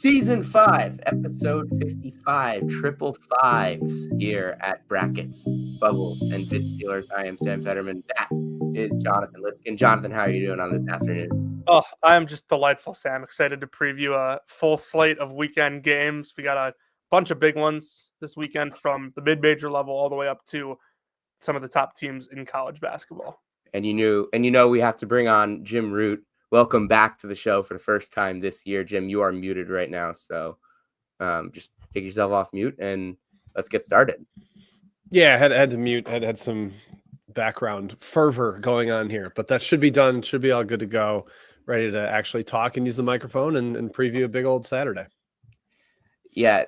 Season 5, episode 55, triple fives here at Brackets, Bubbles, and Bit Stealers. I am Sam Fetterman. That is Jonathan Litskin. Jonathan, how are you doing on this afternoon? Oh, I'm just delightful, Sam. Excited to preview a full slate of weekend games. We got a bunch of big ones this weekend from the mid-major level all the way up to some of the top teams in college basketball. And you know we have to bring on Jim Root. Welcome back to the show for the first time this year. Jim, you are muted right now, so just take yourself off mute and let's get started. Yeah, I had to mute. Had some background fervor going on here, but that should be done. Should be all good to go. Ready to actually talk and use the microphone and preview a big old Saturday. Yeah,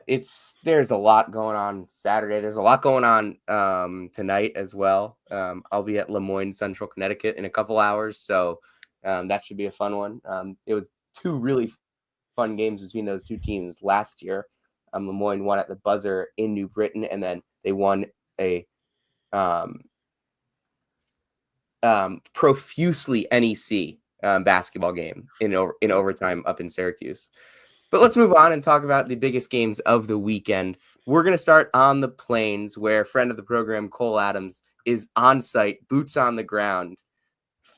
there's a lot going on Saturday. There's a lot going on tonight as well. I'll be at Lemoyne, Central Connecticut in a couple hours, so that should be a fun one. It was two really fun games between those two teams last year. Lemoyne won at the buzzer in New Britain, and then they won a profusely NEC basketball game in overtime up in Syracuse. But let's move on and talk about the biggest games of the weekend. We're going to start on the Plains, where friend of the program, Cole Adams, is on site, boots on the ground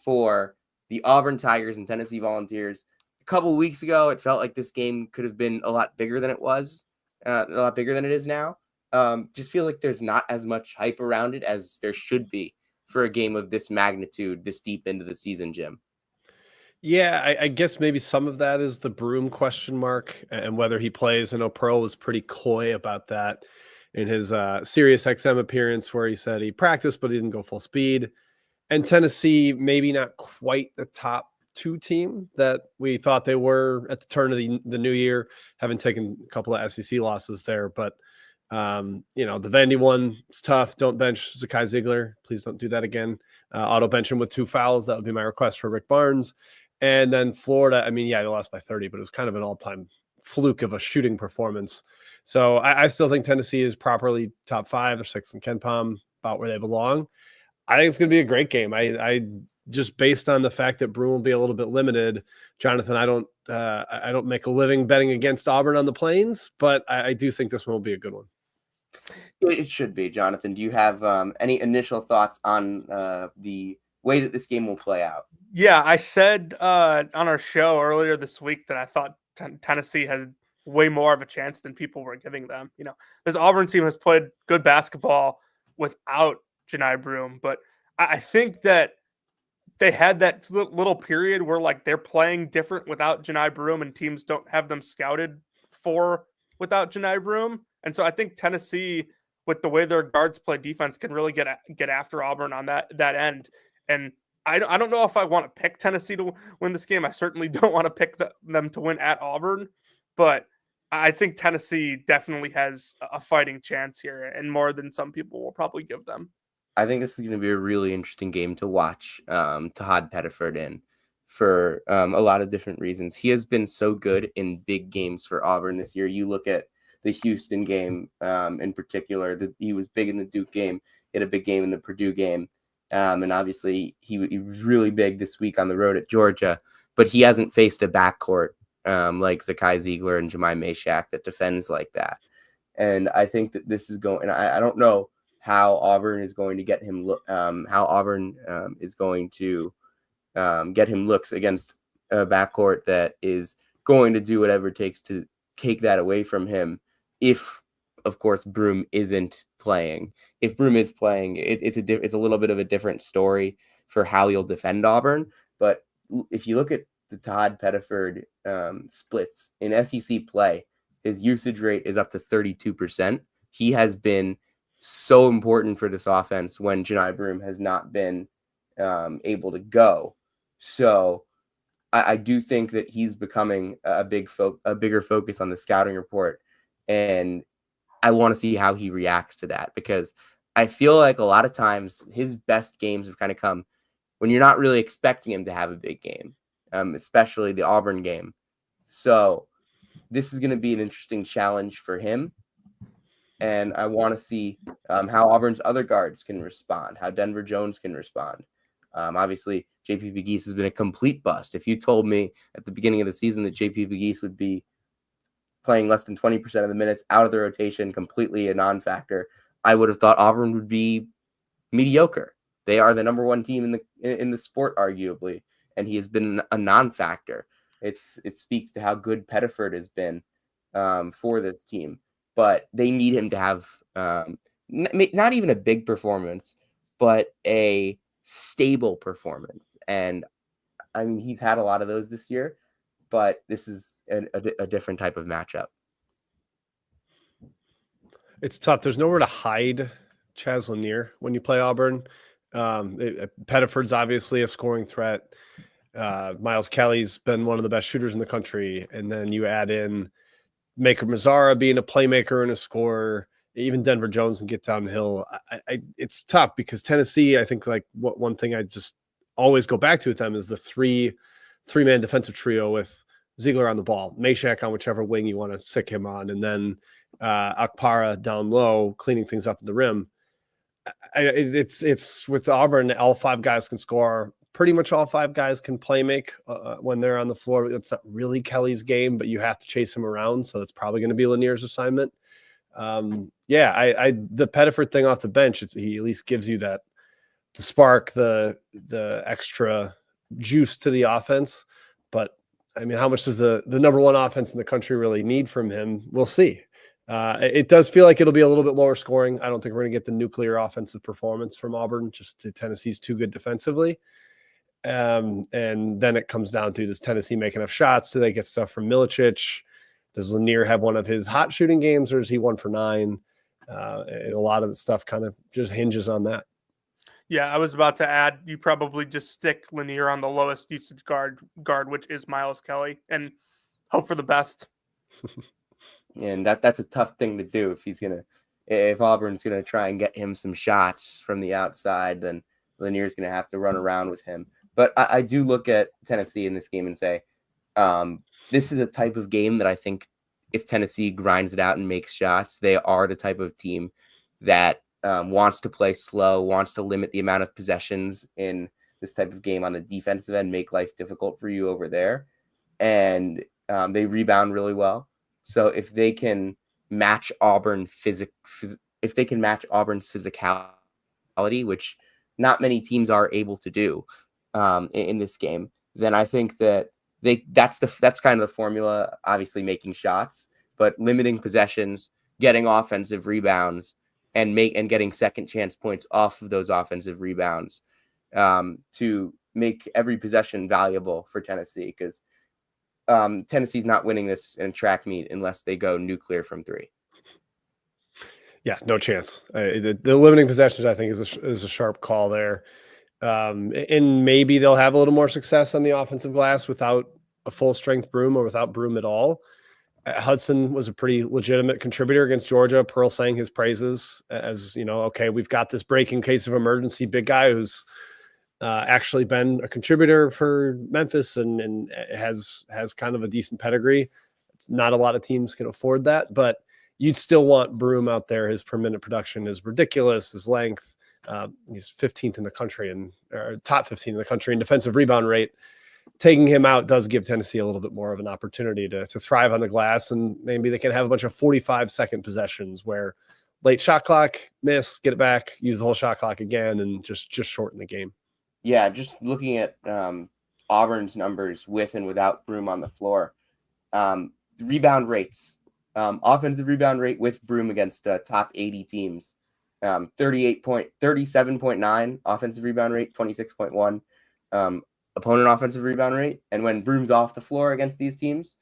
for the Auburn Tigers and Tennessee Volunteers. A couple of weeks ago, it felt like this game could have been a lot bigger than it was, a lot bigger than it is now. Just feel like there's not as much hype around it as there should be for a game of this magnitude, this deep into the season, Jim. Yeah, I guess maybe some of that is the Broom question mark and whether he plays. I know Pearl was pretty coy about that in his Sirius XM appearance where he said he practiced, but he didn't go full speed. And Tennessee, maybe not quite the top two team that we thought they were at the turn of the new year, having taken a couple of SEC losses there. But, the Vandy one is tough. Don't bench Zakai Ziegler. Please don't do that again. Auto bench him with 2 fouls. That would be my request for Rick Barnes. And then Florida, they lost by 30, but it was kind of an all-time fluke of a shooting performance. So I still think Tennessee is properly top 5 or 6 in KenPom, about where they belong. I think it's going to be a great game. I just based on the fact that Broom will be a little bit limited, Jonathan, I don't make a living betting against Auburn on the Plains, but I do think this one will be a good one. It should be, Jonathan. Do you have any initial thoughts on the way that this game will play out? Yeah, I said on our show earlier this week that I thought Tennessee has way more of a chance than people were giving them. This Auburn team has played good basketball without Janai Broom, but I think that they had that little period where they're playing different without Janai Broom and teams don't have them scouted for without Janai Broom. And so I think Tennessee, with the way their guards play defense, can really get after Auburn on that end. And I don't know if I want to pick Tennessee to win this game. I certainly don't want to pick them to win at Auburn, but I think Tennessee definitely has a fighting chance here, and more than some people will probably give them. I think this is going to be a really interesting game to watch Todd Pettiford in for a lot of different reasons. He has been so good in big games for Auburn this year. You look at the Houston game in particular. He was big in the Duke game. He had a big game in the Purdue game. And obviously, he was really big this week on the road at Georgia. But he hasn't faced a backcourt like Zakai Ziegler and Jemai Meshack that defends like that. And I think that this is going – I don't know how Auburn is going to get him is going to get him looks against a backcourt that is going to do whatever it takes to take that away from him if, of course, Broom isn't playing. If Broom is playing, it's a little bit of a different story for how he'll defend Auburn. But if you look at the Todd Pettiford splits in SEC play, his usage rate is up to 32%. He has been so important for this offense when Janai Broom has not been able to go. So I do think that he's becoming a bigger focus on the scouting report, and I want to see how he reacts to that, because I feel like a lot of times his best games have kind of come when you're not really expecting him to have a big game, especially the Auburn game. So this is going to be an interesting challenge for him. And I want to see how Auburn's other guards can respond, how Denver Jones can respond. Obviously, JP Pegues has been a complete bust. If you told me at the beginning of the season that JP Pegues would be playing less than 20% of the minutes, out of the rotation, completely a non-factor. I would have thought Auburn would be mediocre. They are the number one team in the sport, arguably, and he has been a non-factor. It speaks to how good Pettiford has been for this team, but they need him to have not even a big performance, but a stable performance. And I mean, he's had a lot of those this year, but this is a different type of matchup. It's tough. There's nowhere to hide Chaz Lanier when you play Auburn. Pettiford's obviously a scoring threat. Miles Kelly's been one of the best shooters in the country. And then you add in Maker Mazzara being a playmaker and a scorer. Even Denver Jones can get downhill. It's tough because Tennessee, I think, like one thing I just always go back to with them is the three-man defensive trio with Ziegler on the ball, Meshack on whichever wing you want to stick him on, and then Akpara down low, cleaning things up at the rim. It's with Auburn, all five guys can score. Pretty much all five guys can play make when they're on the floor. It's not really Kelly's game, but you have to chase him around, so it's probably going to be Lanier's assignment. The Pettiford thing off the bench, he at least gives you the spark, the extra juice to the offense. But I mean, how much does the number one offense in the country really need from him? We'll see. It does feel like it'll be a little bit lower scoring. I don't think we're going to get the nuclear offensive performance from Auburn. Just Tennessee's too good defensively. And then it comes down to, does Tennessee make enough shots? Do they get stuff from Milicic? Does Lanier have one of his hot shooting games, or is he 1 for 9? A lot of the stuff kind of just hinges on that. Yeah, I was about to add, you probably just stick Lanier on the lowest usage guard, which is Miles Kelly, and hope for the best. And that's a tough thing to do if Auburn's gonna try and get him some shots from the outside, then Lanier's gonna have to run around with him. But I do look at Tennessee in this game and say, this is a type of game that I think if Tennessee grinds it out and makes shots, they are the type of team that wants to play slow, wants to limit the amount of possessions in this type of game on the defensive end, make life difficult for you over there. And they rebound really well. So if they can match Auburn's physicality, which not many teams are able to do in this game, then I think that that's kind of the formula. Obviously, making shots, but limiting possessions, getting offensive rebounds, and getting second chance points off of those offensive rebounds to make every possession valuable for Tennessee, because Tennessee's not winning this in track meet unless they go nuclear from 3. Yeah, no chance. The limiting possessions, I think, is a sharp call there. And maybe they'll have a little more success on the offensive glass without a full strength Broom or without Broom at all. Hudson was a pretty legitimate contributor against Georgia. Pearl sang his praises as, okay, we've got this break in case of emergency big guy who's actually been a contributor for Memphis and has kind of a decent pedigree. It's not a lot of teams can afford that, but you'd still want Broom out there. His per minute production is ridiculous. His length, he's 15th in the country or top 15 in the country in defensive rebound rate. Taking him out does give Tennessee a little bit more of an opportunity to thrive on the glass, and maybe they can have a bunch of 45-second possessions where late shot clock, miss, get it back, use the whole shot clock again, and just shorten the game. Yeah, just looking at Auburn's numbers with and without Broom on the floor, rebound rates, offensive rebound rate with Broom against top 80 teams, 37.9 offensive rebound rate, 26.1 opponent offensive rebound rate. And when Broom's off the floor against these teams,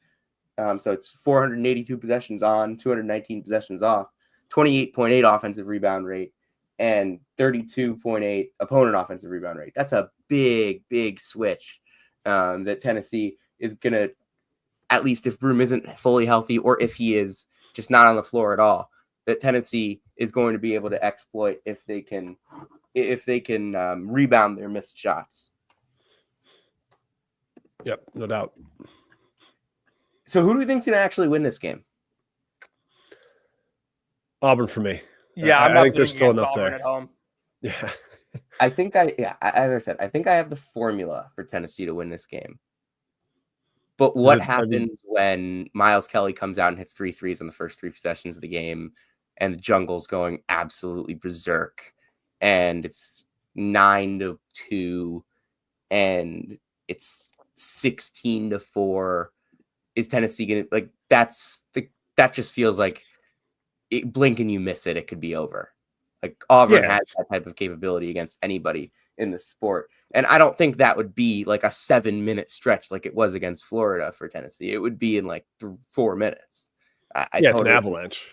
so it's 482 possessions on, 219 possessions off, 28.8 offensive rebound rate, and 32.8 opponent offensive rebound rate. That's a big, big switch that Tennessee is going to, at least if Broom isn't fully healthy or if he is just not on the floor at all, that Tennessee is going to be able to exploit if they can rebound their missed shots. Yep, no doubt. So who do we think is going to actually win this game? Auburn for me. Yeah, I think there's still enough Auburn there. At home. Yeah. I think as I said, I think I have the formula for Tennessee to win this game. But what happens when Miles Kelly comes out and hits 3 threes in the first 3 possessions of the game, and the jungle's going absolutely berserk, and it's 9-2, and it's 16-4? Is Tennessee gonna like that just feels like blink and you miss it, it could be over. Like Auburn has that type of capability against anybody in the sport. And I don't think that would be like a 7-minute stretch like it was against Florida for Tennessee. It would be in like 4 minutes. It's an avalanche.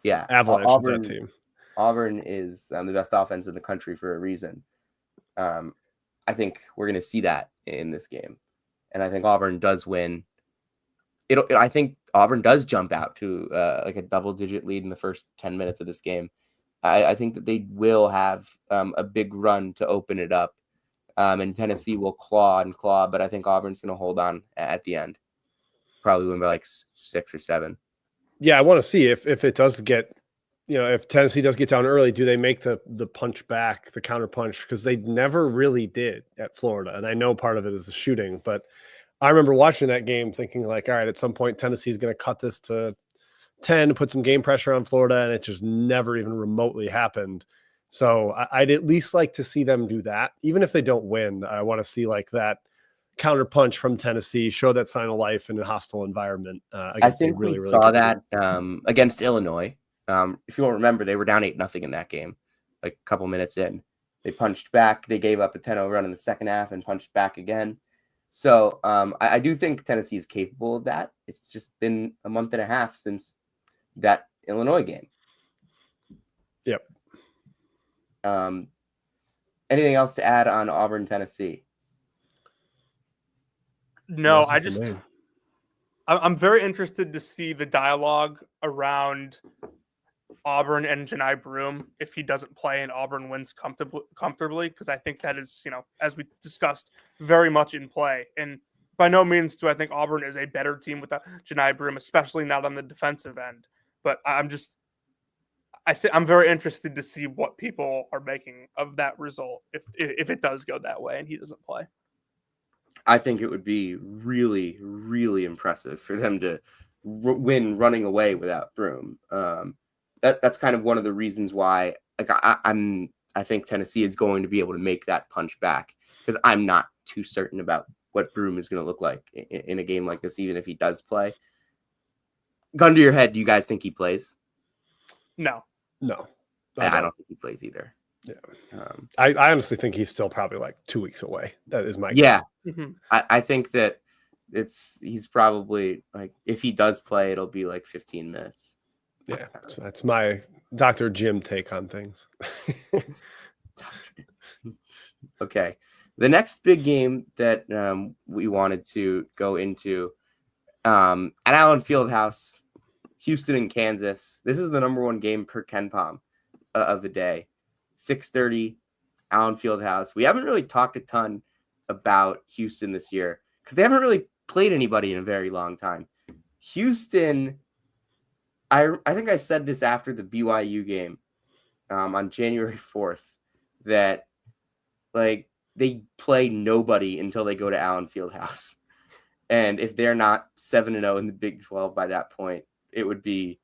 Yeah. Avalanche Auburn, with that team. Auburn is the best offense in the country for a reason. I think we're going to see that in this game. And I think Auburn does win. I think Auburn does jump out to like a double-digit lead in the first 10 minutes of this game. I think that they will have a big run to open it up, and Tennessee will claw, but I think Auburn's going to hold on at the end. Probably win by like 6 or 7. Yeah, I want to see if it does get, if Tennessee does get down early, do they make the punch back, the counter punch? Because they never really did at Florida. And I know part of it is the shooting, but I remember watching that game thinking like, all right, at some point Tennessee's going to cut this to 10 to put some game pressure on Florida, and it just never even remotely happened. So I'd at least like to see them do that. Even if they don't win, I want to see like that counter punch from Tennessee, show that final life in a hostile environment. I think we saw that against Illinois. If you don't remember, they were down 8-0 in that game, like a couple minutes in. They punched back. They gave up a 10-0 run in the second half and punched back again. So I do think Tennessee is capable of that. It's just been a month and a half since that Illinois game. Yep. Anything else to add on Auburn, Tennessee? No, I'm very interested to see the dialogue around Auburn and Janai Broome if he doesn't play and Auburn wins comfortably, because I think that is, as we discussed, very much in play. And by no means do I think Auburn is a better team without Janai Broome, especially not on the defensive end. But I'm very interested to see what people are making of that result if it does go that way and he doesn't play. I think it would be really, really impressive for them to win running away without Broome. That's kind of one of the reasons why, like, I think Tennessee is going to be able to make that punch back, because I'm not too certain about what Broome is going to look like in a game like this, even if he does play. Gun to your head, do you guys think he plays? No. I don't think he plays either. Yeah. I honestly think he's still probably like 2 weeks away. That is my guess. Mm-hmm. I think that he's probably, like, if he does play, it'll be like 15 minutes. Yeah, so that's my Dr. Jim take on things. Okay. The next big game that we wanted to go into at Allen Fieldhouse, Houston and Kansas. This is the number 1 game per KenPom of the day. 6:30, Allen Fieldhouse. We haven't really talked a ton about Houston this year because they haven't really played anybody in a very long time. Houston, I think I said this after the BYU game on January 4th, that like they play nobody until they go to Allen Fieldhouse. And if they're not 7-0 in the Big 12 by that point, it would be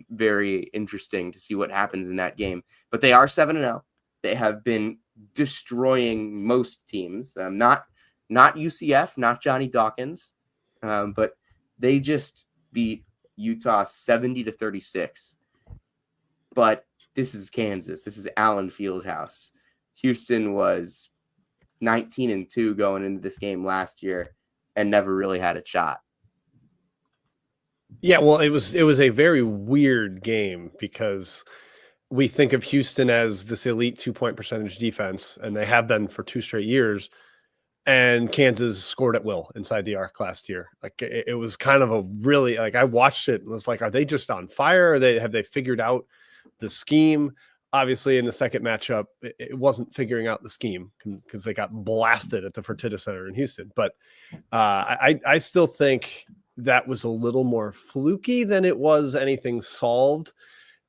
very interesting to see what happens in that game. But they are 7-0. They have been destroying most teams. Not UCF, not Johnny Dawkins, but they just beat Utah 70-36. But this is Kansas. This is Allen Fieldhouse. Houston was 19-2 going into this game last year and never really had a shot. Yeah, well, it was a very weird game because we think of Houston as this elite 2-point percentage defense, and they have been for 2 straight years. And Kansas scored at will inside the arc last year. Like it was kind of a really, like, I watched it and was like, are they just on fire? Have they figured out the scheme? Obviously, in the second matchup, it wasn't figuring out the scheme because they got blasted at the Fertitta Center in Houston. But I still think that was a little more fluky than it was anything solved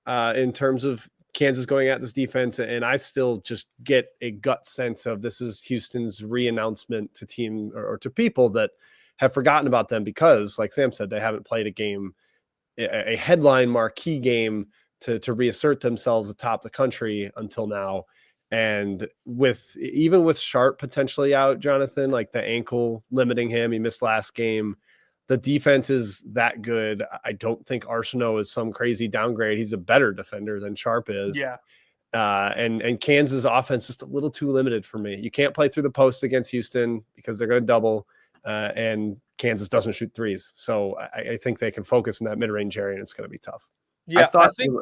in terms of Kansas going at this defense. And I still just get a gut sense of this is Houston's re-announcement to team or to people that have forgotten about them because, like Sam said, they haven't played a game, a headline marquee game to reassert themselves atop the country until now. And even with Sharp potentially out, Jonathan, like the ankle limiting him, he missed last game. The defense is that good. I don't think Arsenault is some crazy downgrade. He's a better defender than Sharp is. Yeah. And Kansas offense just a little too limited for me. You can't play through the post against Houston because they're going to double, and Kansas doesn't shoot threes. So I think they can focus in that mid-range area, and it's going to be tough. Yeah, I think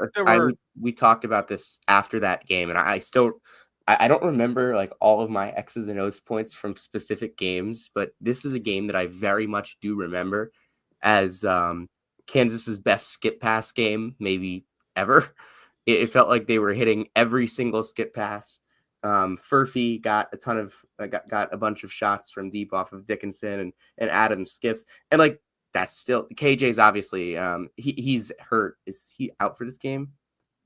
we talked about this after that game, and I don't remember like all of my X's and O's points from specific games, but this is a game that I very much do remember as Kansas's best skip pass game maybe ever. It felt like they were hitting every single skip pass. Furphy got a ton of got a bunch of shots from deep off of Dickinson, and Adams skips, and like that's still KJ's obviously he's hurt. Is he out for this game?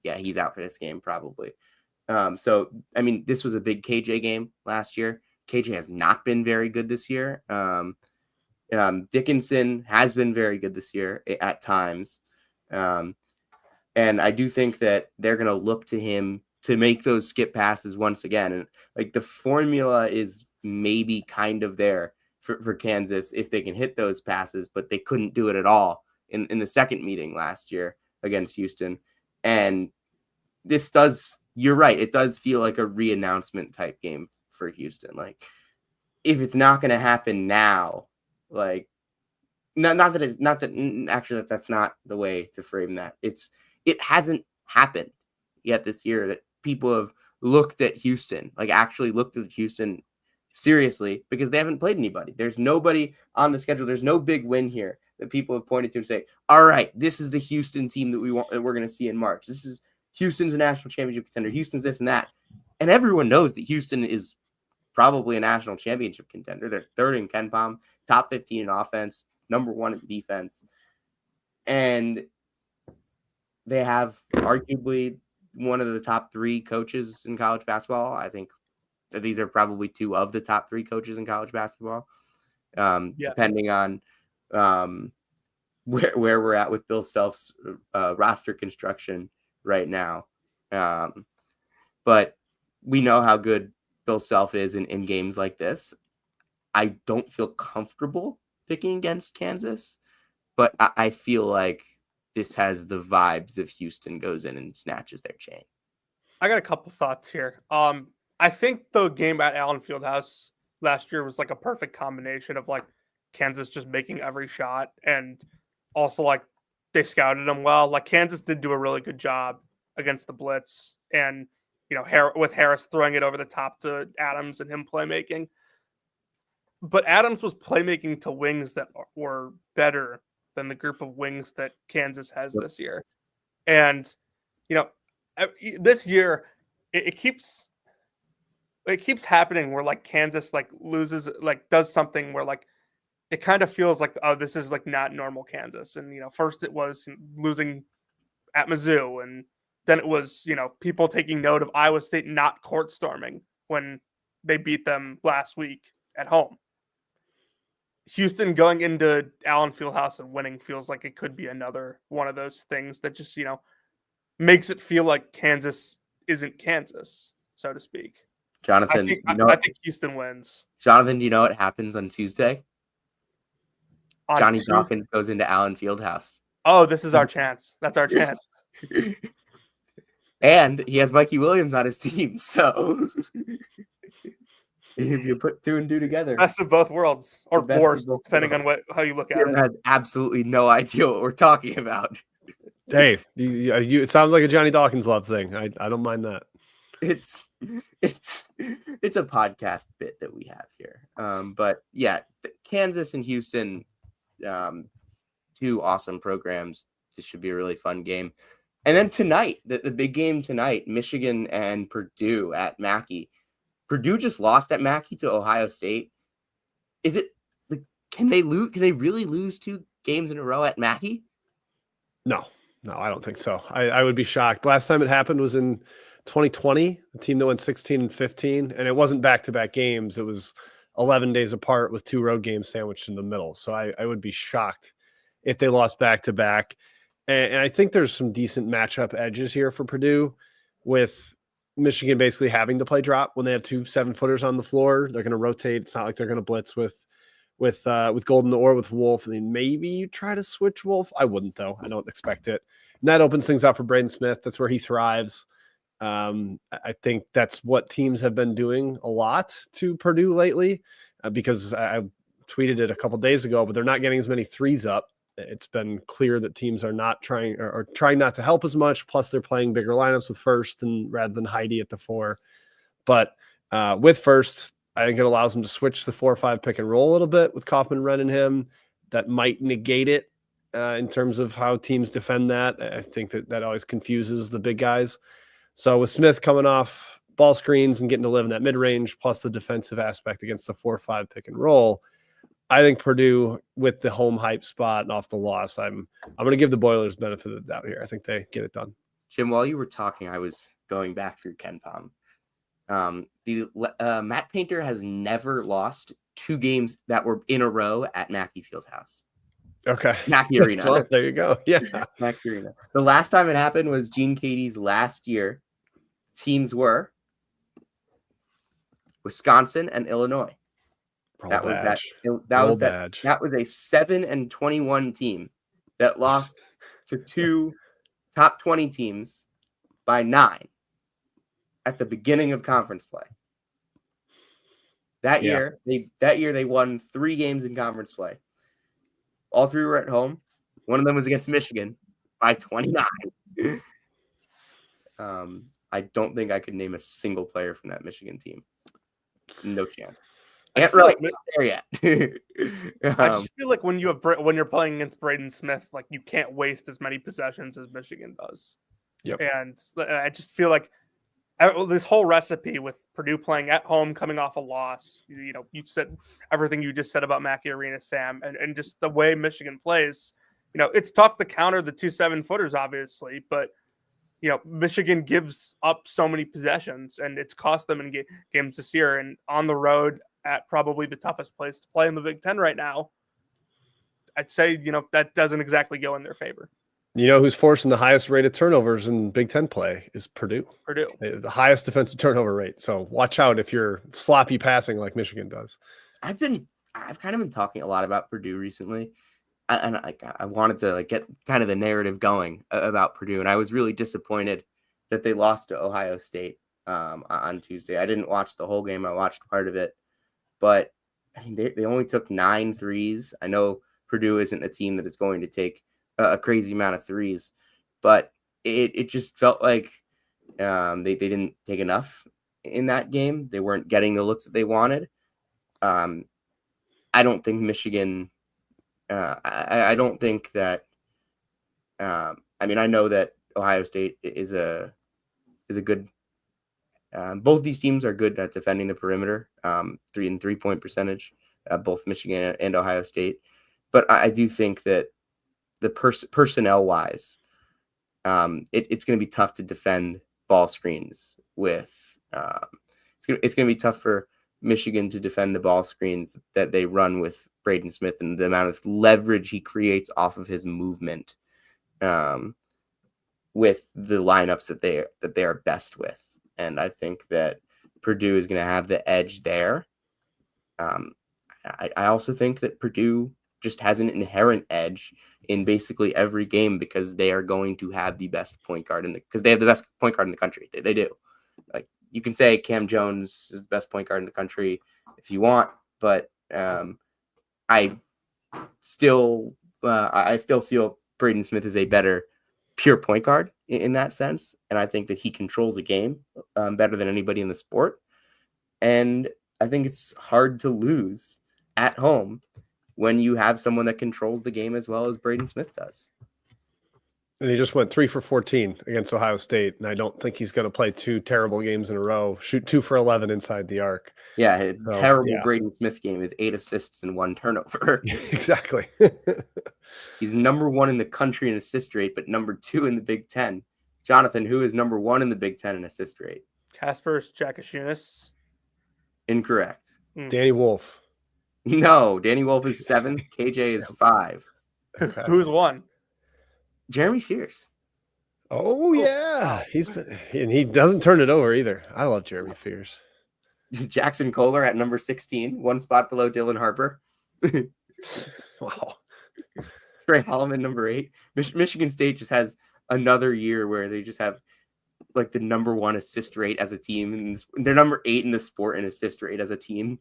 Yeah, he's out for this game probably. So I mean, this was a big KJ game last year. KJ has not been very good this year. Dickinson has been very good this year at times. And I do think that they're going to look to him to make those skip passes once again. And like the formula is maybe kind of there for Kansas if they can hit those passes, but they couldn't do it at all in the second meeting last year against Houston. And you're right, it does feel like a re-announcement type game for Houston. Like if it's not going to happen now, like not that actually that's not the way to frame that. It hasn't happened yet this year that people have looked at Houston, like actually looked at Houston seriously, because they haven't played anybody. There's nobody on the schedule. There's no big win here that people have pointed to and say, all right, this is the Houston team that we're going to see in March. This is Houston's a national championship contender. Houston's this and that. And everyone knows that Houston is probably a national championship contender. They're third in KenPom, top 15 in offense, number 1 in defense. And they have arguably one of the top 3 coaches in college basketball. I think that these are probably 2 of the top 3 coaches in college basketball, depending on where we're at with Bill Self's roster construction right now. But we know how good Bill Self is in games like this. I don't feel comfortable picking against Kansas, but I feel like this has the vibes if Houston goes in and snatches their chain. I got a couple thoughts here. I think the game at Allen Fieldhouse last year was like a perfect combination of like Kansas just making every shot and also like they scouted them well. Like Kansas did do a really good job against the blitz, and with Harris throwing it over the top to Adams and him playmaking. But Adams was playmaking to wings that were better than the group of wings that Kansas has this year. And, this year it keeps happening where like Kansas like loses, like does something where like it kind of feels like, oh, this is like not normal Kansas. And, first it was losing at Mizzou, and then it was, people taking note of Iowa State not court storming when they beat them last week at home. Houston going into Allen Fieldhouse and winning feels like it could be another one of those things that just, makes it feel like Kansas isn't Kansas, so to speak. Jonathan, I think Houston wins. Jonathan, do you know what happens on Tuesday? Johnny Tuesday? Dawkins goes into Allen Fieldhouse. Oh, this is our chance. That's our chance. And he has Mikey Williams on his team, so if you put 2 and 2 together, Best of both worlds, or worse, depending on how you look at it. Has absolutely no idea what we're talking about. Hey, it sounds like a Johnny Dawkins love thing. I don't mind that. It's a podcast bit that we have here. But yeah, Kansas and Houston, 2 awesome programs. This should be a really fun game. And then tonight, the big game tonight, Michigan and Purdue at Mackey. Purdue just lost at Mackey to Ohio State. Is it like, can they really lose 2 games in a row at Mackey? No, I don't think so. I would be shocked. Last time it happened was in 2020, the team that went 16-15, and it wasn't back-to-back games. It was 11 days apart with 2 road games sandwiched in the middle. So I would be shocked if they lost back-to-back. And I think there's some decent matchup edges here for Purdue, with Michigan basically having to play drop when they have 2 7-footers on the floor. They're going to rotate. It's not like they're going to blitz with Golden or with Wolf. I mean, maybe you try to switch Wolf. I wouldn't, though. I don't expect it. And that opens things up for Braden Smith. That's where he thrives. I think that's what teams have been doing a lot to Purdue lately, because I tweeted it a couple days ago, but they're not getting as many threes up. It's been clear that teams are not trying or trying not to help as much. Plus, they're playing bigger lineups with First and rather than Heidi at the 4. But with First, I think it allows them to switch the 4-5 pick and roll a little bit with Kaufman running him. That might negate it in terms of how teams defend that. I think that always confuses the big guys. So with Smith coming off ball screens and getting to live in that mid-range, plus the defensive aspect against the 4-5 pick and roll, I think Purdue, with the home hype spot and off the loss, I'm going to give the Boilers benefit of the doubt here. I think they get it done. Jim, while you were talking, I was going back through KenPom. Matt Painter has never lost 2 games that were in a row at Mackey Fieldhouse. Okay. Mackey Arena. Well, there you go. Yeah. Mackey Arena. The last time it happened was Gene Katie's last year. Teams were Wisconsin and Illinois. That was a 7-21 team that lost to 2 top 20 teams by 9 at the beginning of conference play. That year they won 3 games in conference play. All 3 were at home. One of them was against Michigan by 29. I don't think I could name a single player from that Michigan team. No chance. Can't really get there yet. I just feel like when you're playing against Braden Smith, like, you can't waste as many possessions as Michigan does. Yep. And I just feel like this whole recipe with Purdue playing at home, coming off a loss, you said everything you just said about Mackey Arena, Sam, and just the way Michigan plays, it's tough to counter the 2 7-footers, obviously, but Michigan gives up so many possessions, and it's cost them in games this year. And on the road at probably the toughest place to play in the Big Ten right now, I'd say, that doesn't exactly go in their favor. Who's forcing the highest rate of turnovers in Big Ten play is Purdue. The highest defensive turnover rate. So watch out if you're sloppy passing like Michigan does. I've kind of been talking a lot about Purdue recently. And I wanted to get kind of the narrative going about Purdue, and I was really disappointed that they lost to Ohio State on Tuesday. I didn't watch the whole game; I watched part of it, but I mean they only took 9 threes. I know Purdue isn't a team that is going to take a crazy amount of threes, but it just felt like they didn't take enough in that game. They weren't getting the looks that they wanted. I don't think Michigan. I don't think that. I know that Ohio State is a good. Both these teams are good at defending the perimeter. 3-point percentage, both Michigan and Ohio State. But I do think that the personnel wise, it's going to be tough to defend ball screens with. It's going to be tough for Michigan to defend the ball screens that they run with Braden Smith and the amount of leverage he creates off of his movement with the lineups that they are best with. And I think that Purdue is going to have the edge there. I also think that Purdue just has an inherent edge in basically every game because they are going to have the best point guard because they have the best point guard in the country. They do. Like, you can say Cam Jones is the best point guard in the country if you want, but I still feel Braden Smith is a better pure point guard in that sense, and I think that he controls the game better than anybody in the sport. And I think it's hard to lose at home when you have someone that controls the game as well as Braden Smith does. And he just went 3 for 14 against Ohio State, and I don't think he's going to play 2 terrible games in a row. Shoot 2 for 11 inside the arc. Yeah, terrible Braden Smith game is 8 assists and 1 turnover. Exactly. He's number 1 in the country in assist rate, but number 2 in the Big Ten. Jonathan, who is number 1 in the Big Ten in assist rate? Kasper Jakashinas. Incorrect. Danny Wolf. No, Danny Wolf is 7th. KJ is 5. Okay. Who's won? Jeremy Fierce. Oh yeah, and he doesn't turn it over either. I love Jeremy Fierce. Jackson Kohler at number 16, 1 spot below Dylan Harper. Wow. Trey Holloman, number 8. Michigan State just has another year where they just have like the number 1 assist rate as a team. And they're number 8 in the sport in assist rate as a team.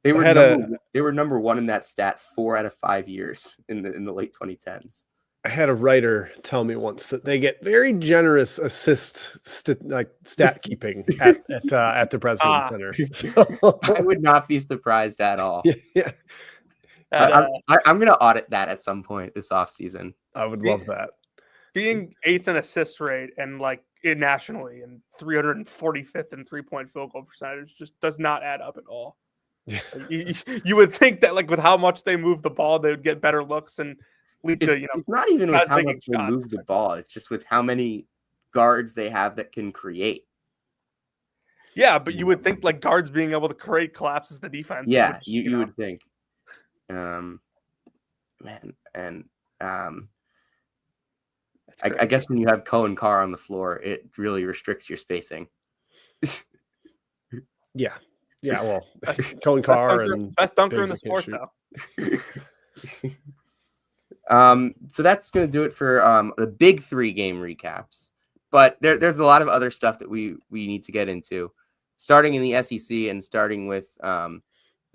They were number 1 in that stat 4 out of 5 years in the late 2010s. I had a writer tell me once that they get very generous stat keeping at the President's Center. So, I would not be surprised at all. Yeah. I'm going to audit that at some point this offseason. I would love that. Being 8th in assist rate and like nationally and 345th in 3-point field goal percentage just does not add up at all. Yeah. You would think that like with how much they move the ball, they would get better looks and lead to, it's not even with how much they shots. move the ball. It's just with how many guards they have that can create. Yeah, but you would think like guards being able to create collapses the defense. Yeah, which, you would think. Man, and I guess when you have Cohen Carr on the floor, it really restricts your spacing. Yeah. Well, Cohen Carr and best dunker in the sport, though. So that's going to do it for the big 3 game recaps. But there's a lot of other stuff that we need to get into, starting in the SEC and starting with the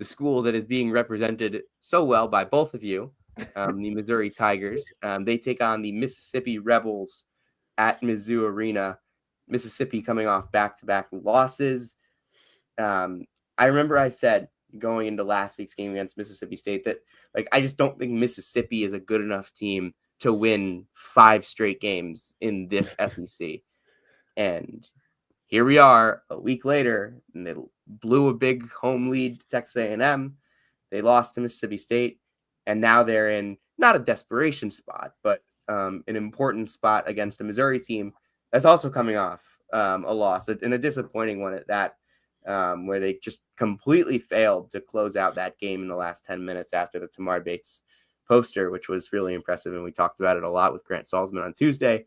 school that is being represented so well by both of you, the Missouri Tigers. They take on the Mississippi Rebels at Mizzou Arena. Mississippi coming off back-to-back losses. I remember I said going into last week's game against Mississippi State that like I just don't think Mississippi is a good enough team to win 5 straight games in this SEC. And here we are a week later, and they blew a big home lead to Texas A&M. They lost to Mississippi State, and now they're in not a desperation spot, but an important spot against a Missouri team that's also coming off a loss, and a disappointing one at that. Where they just completely failed to close out that game in the last 10 minutes after the Tamar Bates poster, which was really impressive. And we talked about it a lot with Grant Salzman on Tuesday.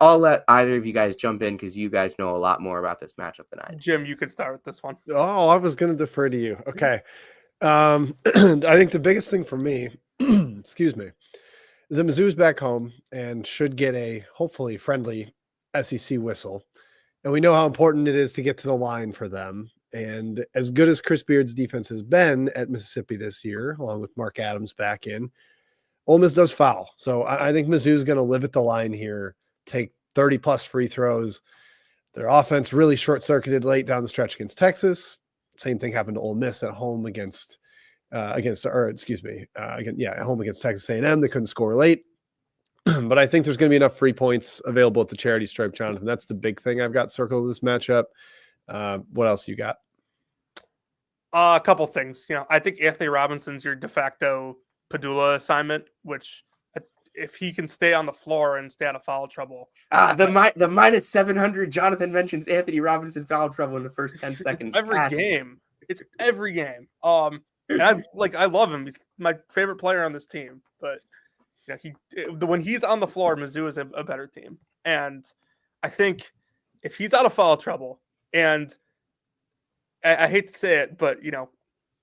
I'll let either of you guys jump in because you guys know a lot more about this matchup than I do. Jim, you could start with this one. Oh, I was going to defer to you. Okay. I think the biggest thing for me, excuse me, is that Mizzou's back home and should get a hopefully friendly SEC whistle. And we know how important it is to get to the line for them. And as good as Chris Beard's defense has been at Mississippi this year, along with Mark Adams back in, Ole Miss does foul. So I think Mizzou's going to live at the line here, take 30-plus free throws. Their offense really short-circuited late down the stretch against Texas. Same thing happened to Ole Miss at home at home against Texas A&M. They couldn't score late. But I think there's going to be enough free points available at the charity stripe, Jonathan. That's the big thing I've got circled with this matchup. What else you got? A couple things. I think Anthony Robinson's your de facto Padula assignment, which if he can stay on the floor and stay out of foul trouble. The minus 700, Jonathan mentions Anthony Robinson foul trouble in the first 10 seconds. It's every game. And I love him. He's my favorite player on this team, but when he's on the floor, Mizzou is a better team. And I think if he's out of foul trouble, and I hate to say it, but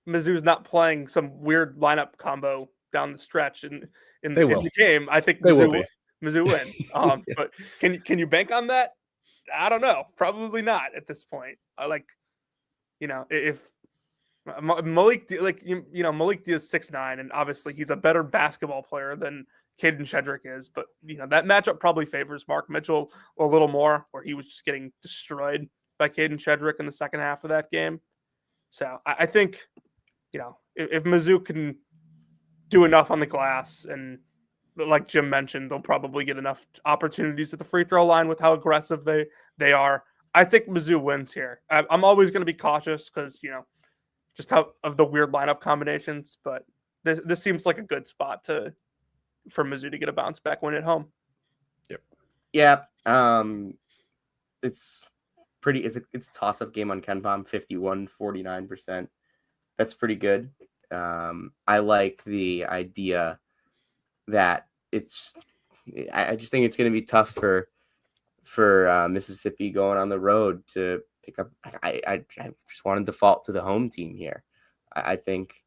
Mizzou's not playing some weird lineup combo down the stretch in the game, I think Mizzou win. But can you bank on that? I don't know. Probably not at this point. If Malik Diaz is 6'9", and obviously he's a better basketball player than Caden Shedrick is, but that matchup probably favors Mark Mitchell a little more, where he was just getting destroyed by Caden Shedrick in the second half of that game. So I think, if Mizzou can do enough on the glass, and like Jim mentioned, they'll probably get enough opportunities at the free throw line with how aggressive they are. I think Mizzou wins here. I'm always going to be cautious because, just how of the weird lineup combinations, but this seems like a good spot for Mizzou to get a bounce back win at home. Yep. Yeah. pretty. It's a toss-up game on KenPom, 51-49%. That's pretty good. I like the idea that I just think it's going to be tough for Mississippi going on the road to pick up. I just want to default to the home team here. I think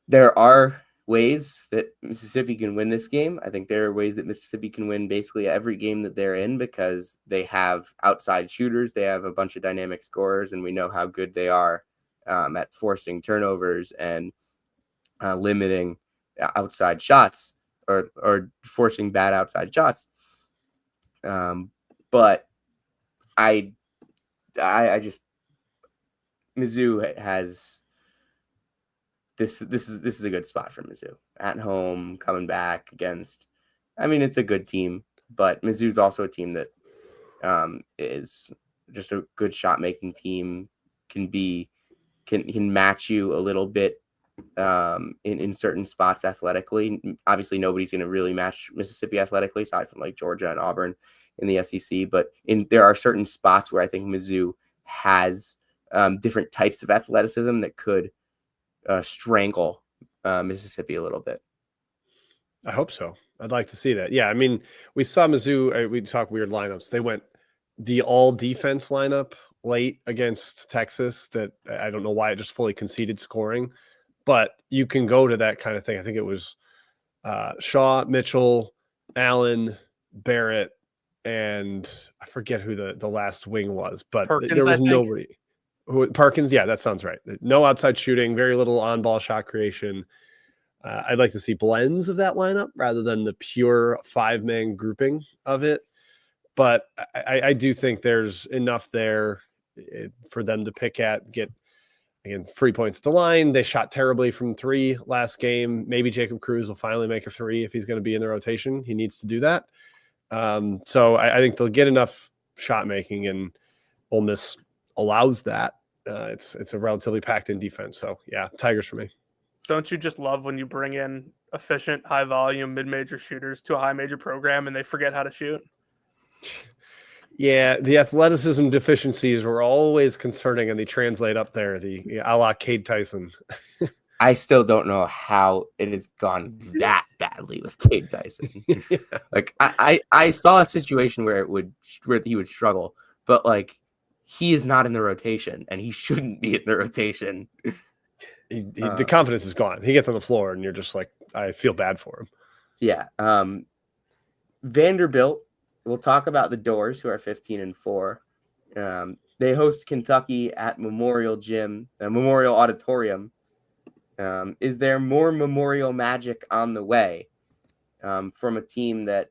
there are ways that Mississippi can win this game. I think there are ways that Mississippi can win basically every game that they're in because they have outside shooters. They have a bunch of dynamic scorers, and we know how good they are at forcing turnovers and limiting outside shots or forcing bad outside shots. But I just Mizzou has this is a good spot for Mizzou at home coming back against. I mean, it's a good team, but Mizzou's also a team that is just a good shot making team. Can match you a little bit in certain spots athletically. Obviously, nobody's going to really match Mississippi athletically aside from like Georgia and Auburn in the SEC. But there are certain spots where I think Mizzou has different types of athleticism that could strangle Mississippi a little bit. I hope so. I'd like to see that. Yeah, I mean, we saw Mizzou. We talk weird lineups. They went the all defense lineup late against Texas. That I don't know why it just fully conceded scoring, but you can go to that kind of thing. I think it was Shaw, Mitchell, Allen, Barrett, and I forget who the last wing was, but Perkins, there was nobody. Parkins, yeah, that sounds right. No outside shooting, very little on-ball shot creation. I'd like to see blends of that lineup rather than the pure five-man grouping of it. But I do think there's enough there for them to pick at, get, again, 3 points to line. They shot terribly from three last game. Maybe Jacob Cruz will finally make a three if he's going to be in the rotation. He needs to do that. So I think they'll get enough shot making, and Ole Miss allows that. It's a relatively packed in defense. So yeah, Tigers for me. Don't you just love when you bring in efficient, high volume, mid-major shooters to a high major program and they forget how to shoot? Yeah, the athleticism deficiencies were always concerning, and they translate up there. The a la Cade Tyson. I still don't know how it has gone that badly with Cade Tyson. Yeah. Like I saw a situation where he would struggle, but like he is not in the rotation, and he shouldn't be in the rotation. The confidence is gone. He gets on the floor, and you're just like, I feel bad for him. Yeah. Vanderbilt. We'll talk about the Doors, who are 15-4. They host Kentucky at Memorial Auditorium. Is there more Memorial magic on the way from a team that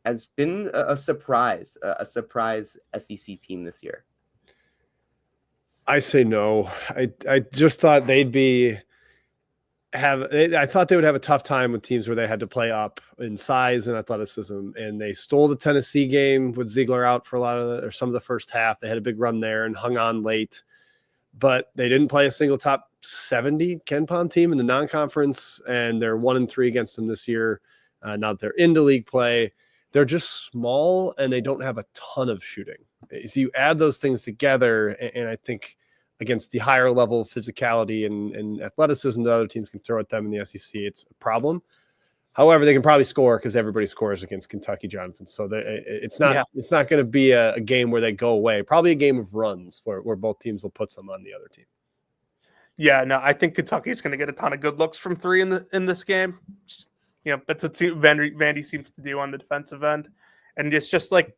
has been a surprise SEC team this year? I say no. I just thought I thought they would have a tough time with teams where they had to play up in size and athleticism, and they stole the Tennessee game with Ziegler out for some of the first half. They had a big run there and hung on late, but they didn't play a single top 70 KenPom team in the non-conference, and they're 1-3 against them this year. Now that they're into league play, they're just small and they don't have a ton of shooting. So you add those things together, and I think against the higher level of physicality and athleticism that other teams can throw at them in the SEC, it's a problem. However, they can probably score because everybody scores against Kentucky, Jonathan. So it's not going to be a game where they go away. Probably a game of runs where both teams will put some on the other team. Yeah, no, I think Kentucky's going to get a ton of good looks from three in this game. Just, that's what Vandy seems to do on the defensive end, and it's just like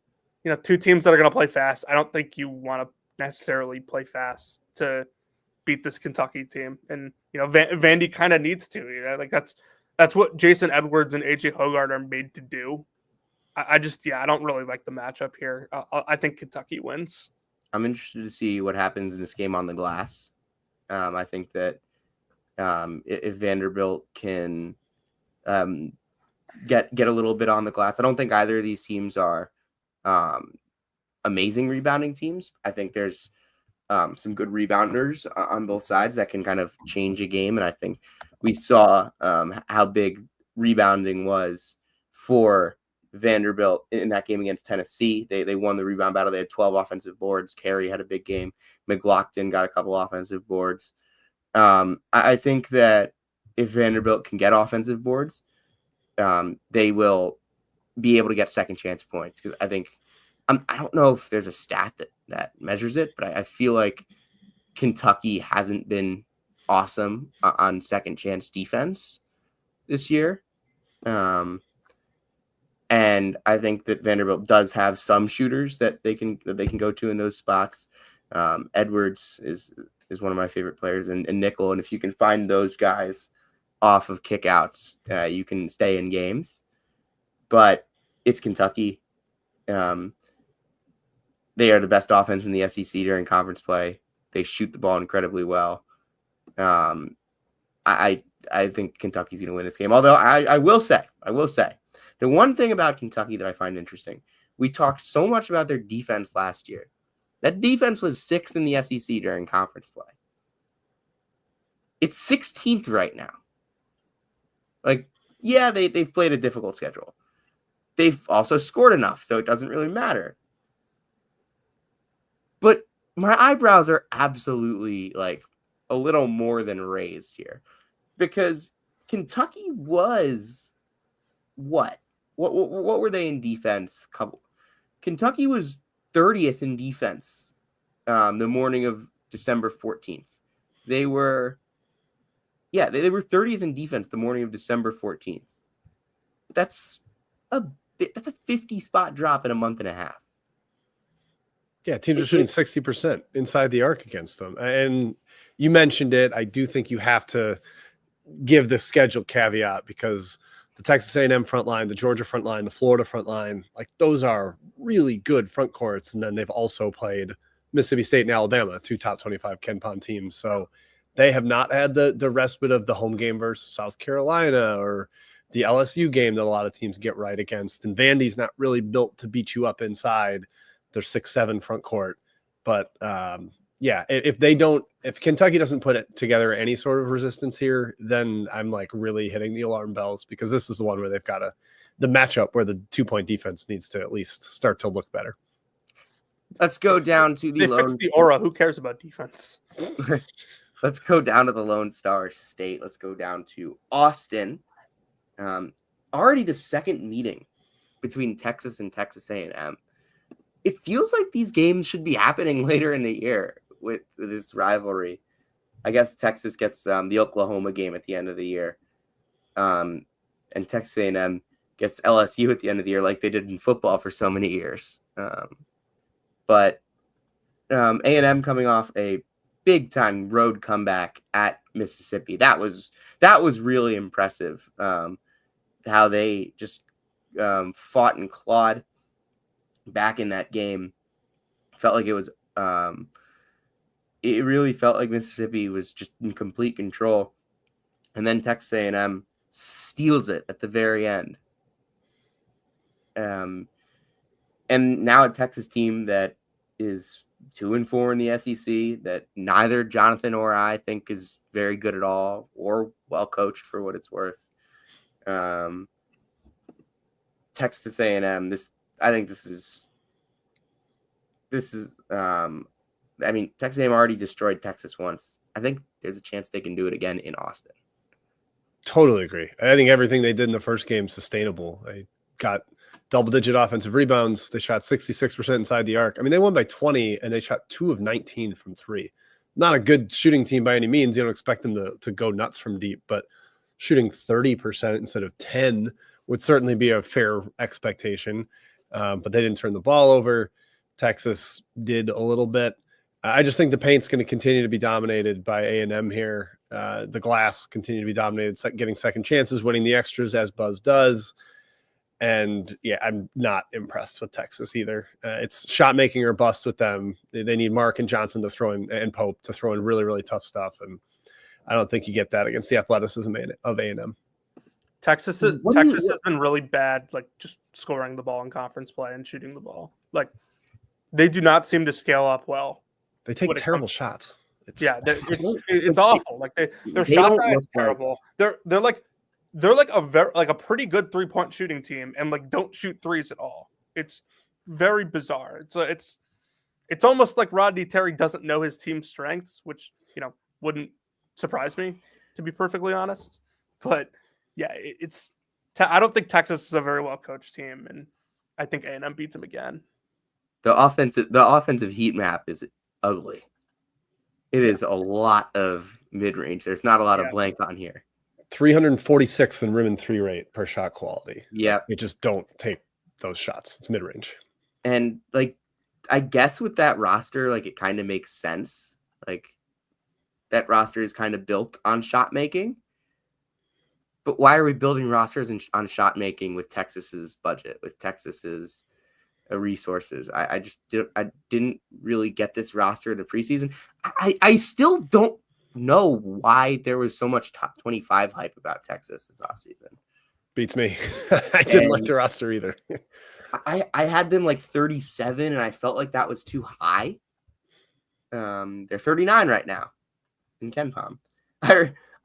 two teams that are going to play fast. I don't think you want to necessarily play fast to beat this Kentucky team, and Vandy kind of needs to. Like that's what Jason Edwards and AJ Hoggard are made to do. I don't really like the matchup here. I think Kentucky wins. I'm interested to see what happens in this game on the glass. I think that if Vanderbilt can get a little bit on the glass, I don't think either of these teams are amazing rebounding teams. I think there's some good rebounders on both sides that can kind of change a game. And I think we saw how big rebounding was for Vanderbilt in that game against Tennessee. They won the rebound battle. They had 12 offensive boards. Carey had a big game. McLaughlin got a couple offensive boards. I think that if Vanderbilt can get offensive boards, they will be able to get second chance points, because I think I don't know if there's a stat that measures it, but I feel like Kentucky hasn't been awesome on second chance defense this year. And I think that Vanderbilt does have some shooters that they can go to in those spots. Edwards is one of my favorite players, and nickel. And if you can find those guys off of kickouts, you can stay in games. But it's Kentucky. They are the best offense in the SEC during conference play. They shoot the ball incredibly well. I think Kentucky's going to win this game. Although I will say, the one thing about Kentucky that I find interesting, we talked so much about their defense last year. That defense was 6th in the SEC during conference play. It's 16th right now. Like, yeah, they've played a difficult schedule. They've also scored enough, so it doesn't really matter. But my eyebrows are absolutely like a little more than raised here, because Kentucky was what were they in defense? Kentucky was 30th in defense the morning of December 14th. They were 30th in defense the morning of December 14th. That's a 50 spot drop in a month and a half. Yeah, teams are shooting 60% inside the arc against them. And you mentioned it. I do think you have to give the schedule caveat, because the Texas A&M front line, the Georgia front line, the Florida front line, like those are really good front courts. And then they've also played Mississippi State and Alabama, 2 top 25 KenPom teams. So they have not had the respite of the home game versus South Carolina or the LSU game that a lot of teams get right against. And Vandy's not really built to beat you up inside their 6'7" front court. But if Kentucky doesn't put it together any sort of resistance here, then I'm like really hitting the alarm bells, because this is the one where they've got the matchup where the 2-point defense needs to at least start to look better. Let's go down to the fix the aura. Who cares about defense? Let's go down to the Lone Star State. Let's go down to Austin. Already the second meeting between Texas and Texas A&M. It feels like these games should be happening later in the year with this rivalry. I guess Texas gets the Oklahoma game at the end of the year. And Texas A&M gets LSU at the end of the year, like they did in football for so many years. But A&M coming off a big-time road comeback at Mississippi. That was really impressive, how they just fought and clawed back in that game. Felt like it was it really felt like Mississippi was just in complete control, and then Texas A&M steals it at the very end. And now a Texas team that is 2-4 in the SEC, that neither Jonathan or I think is very good at all or well coached for what it's worth. Texas A&M, I think this is I mean, Texas A&M already destroyed Texas once. I think there's a chance they can do it again in Austin. Totally agree. I think everything they did in the first game is sustainable. They got double-digit offensive rebounds. They shot 66% inside the arc. I mean, they won by 20, and they shot 2 of 19 from 3. Not a good shooting team by any means. You don't expect them to go nuts from deep, but shooting 30% instead of 10 would certainly be a fair expectation. But they didn't turn the ball over. Texas did a little bit. I just think the paint's going to continue to be dominated by A&M here. The glass continue to be dominated, getting second chances, winning the extras as Buzz does. And yeah, I'm not impressed with Texas either. It's shot making or bust with them. They need Mark and Johnson to throw in, and Pope to throw in really, really tough stuff. And I don't think you get that against the athleticism of A&M. Texas has been really bad, like just scoring the ball in conference play and shooting the ball. Like they do not seem to scale up well. They take terrible shots. It's awful. Like their shot is terrible. They're like they're like a pretty good 3-point shooting team, and like don't shoot threes at all. It's very bizarre. It's almost like Rodney Terry doesn't know his team's strengths, which wouldn't surprise me, to be perfectly honest. But yeah, I don't think Texas is a very well coached team, and I think A&M beats them again. The offensive heat map is ugly. It is a lot of mid range. There's not a lot of blank on here. 346th in rim and three rate per shot quality. Yeah, they just don't take those shots. It's mid range, and like I guess with that roster, like it kind of makes sense. Like that roster is kind of built on shot making. But why are we building rosters on shot making with Texas's budget, with Texas's resources? I didn't really get this roster in the preseason. I still don't know why there was so much top 25 hype about Texas this offseason. Beats me. I didn't like the roster either. I had them like 37, and I felt like that was too high. They're 39 right now in KenPom.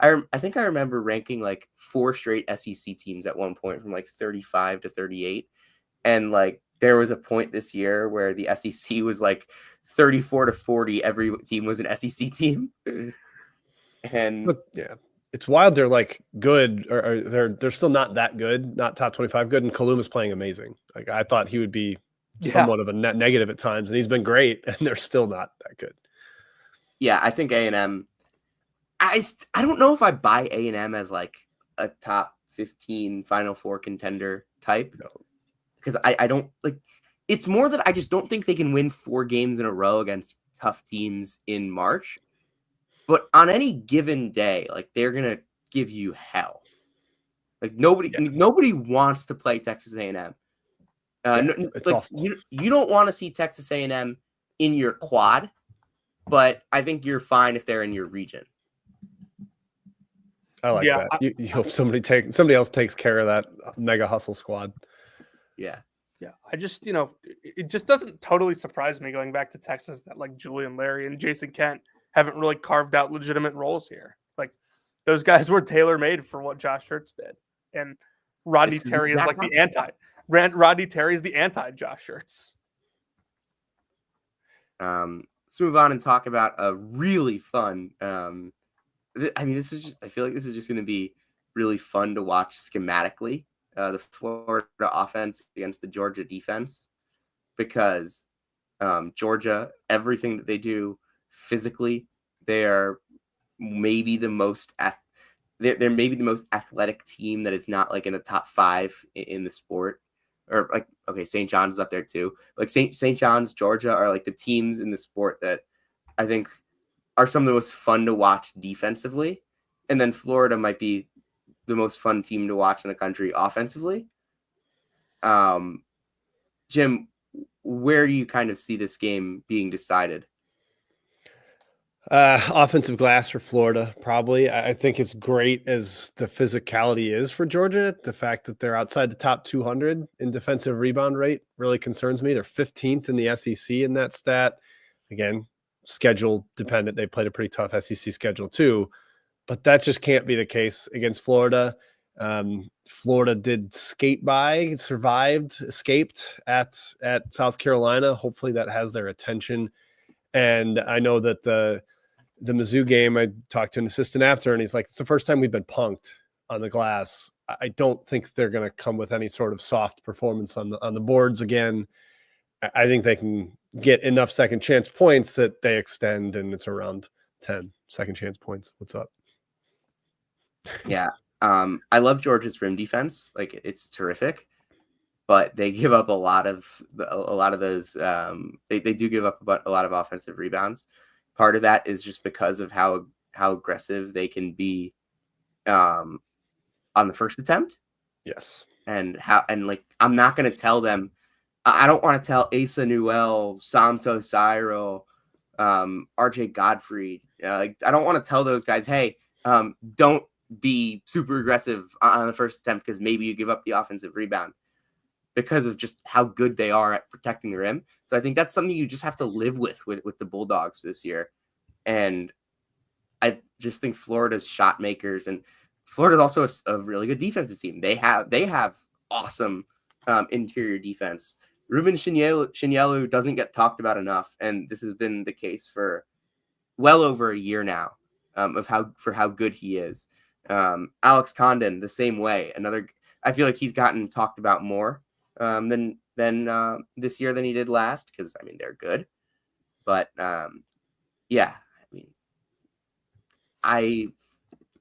I think I remember ranking like 4 straight SEC teams at one point from like 35 to 38. And like there was a point this year where the SEC was like 34 to 40. Every team was an SEC team. And yeah, it's wild. They're like good, or they're still not that good, not top 25 good. And Kaluma's playing amazing. Like I thought he would be somewhat of a net negative at times, and he's been great, and they're still not that good. Yeah, I think A&M. I don't know if I buy A&M as like a top 15 Final Four contender type. No. Because I don't like, it's more that I just don't think they can win 4 games in a row against tough teams in March. But on any given day, like they're going to give you hell. Like nobody wants to play Texas A&M. It's like awful. You don't want to see Texas A&M in your quad, but I think you're fine if they're in your region. I like that. You hope somebody else takes care of that mega hustle squad. Yeah. I just, it just doesn't totally surprise me going back to Texas that like Julian Larry and Jason Kent haven't really carved out legitimate roles here. Like those guys were tailor-made for what Josh Hurts did. And Rodney Terry is like the anti. Rodney Terry is the anti-Josh Hurts. Let's move on and talk about a really fun I feel like this is just going to be really fun to watch schematically. The Florida offense against the Georgia defense, because Georgia, everything that they do physically, they are maybe the most they're maybe the most athletic team that is not like in the top 5 in the sport. Or like, okay, St. John's is up there too. Like St. John's, Georgia are like the teams in the sport that I think are some of the most fun to watch defensively. And then Florida might be the most fun team to watch in the country offensively. Jim, where do you kind of see this game being decided? Offensive glass for Florida, probably. I think it's great as the physicality is for Georgia. The fact that they're outside the top 200 in defensive rebound rate really concerns me. They're 15th in the SEC in that stat. Again, schedule dependent. They played a pretty tough SEC schedule too, but that just can't be the case against Florida. Florida did escaped at South Carolina. Hopefully that has their attention. And I know that the Mizzou game, I talked to an assistant after, and he's like, it's the first time we've been punked on the glass. I don't think they're going to come with any sort of soft performance on the boards again. I think they can get enough second chance points that they extend, and it's around 10 second chance points. What's up? Yeah. I love Georgia's rim defense. Like it's terrific, but they give up a lot of those. They do give up a lot of offensive rebounds. Part of that is just because of how aggressive they can be on the first attempt. Yes. And like I'm not going to tell them. I don't want to tell Asa Newell, Santo Cyril, RJ Godfrey. I don't want to tell those guys, hey, don't be super aggressive on the first attempt because maybe you give up the offensive rebound, because of just how good they are at protecting the rim. So I think that's something you just have to live with the Bulldogs this year. And I just think Florida's shot makers, and Florida's also a really good defensive team. They have awesome interior defense. Ruben Chinyelu doesn't get talked about enough, and this has been the case for well over a year now, of how good he is. Alex Condon, the same way. I feel like he's gotten talked about more than this year than he did last, because I mean they're good, but yeah, I mean, I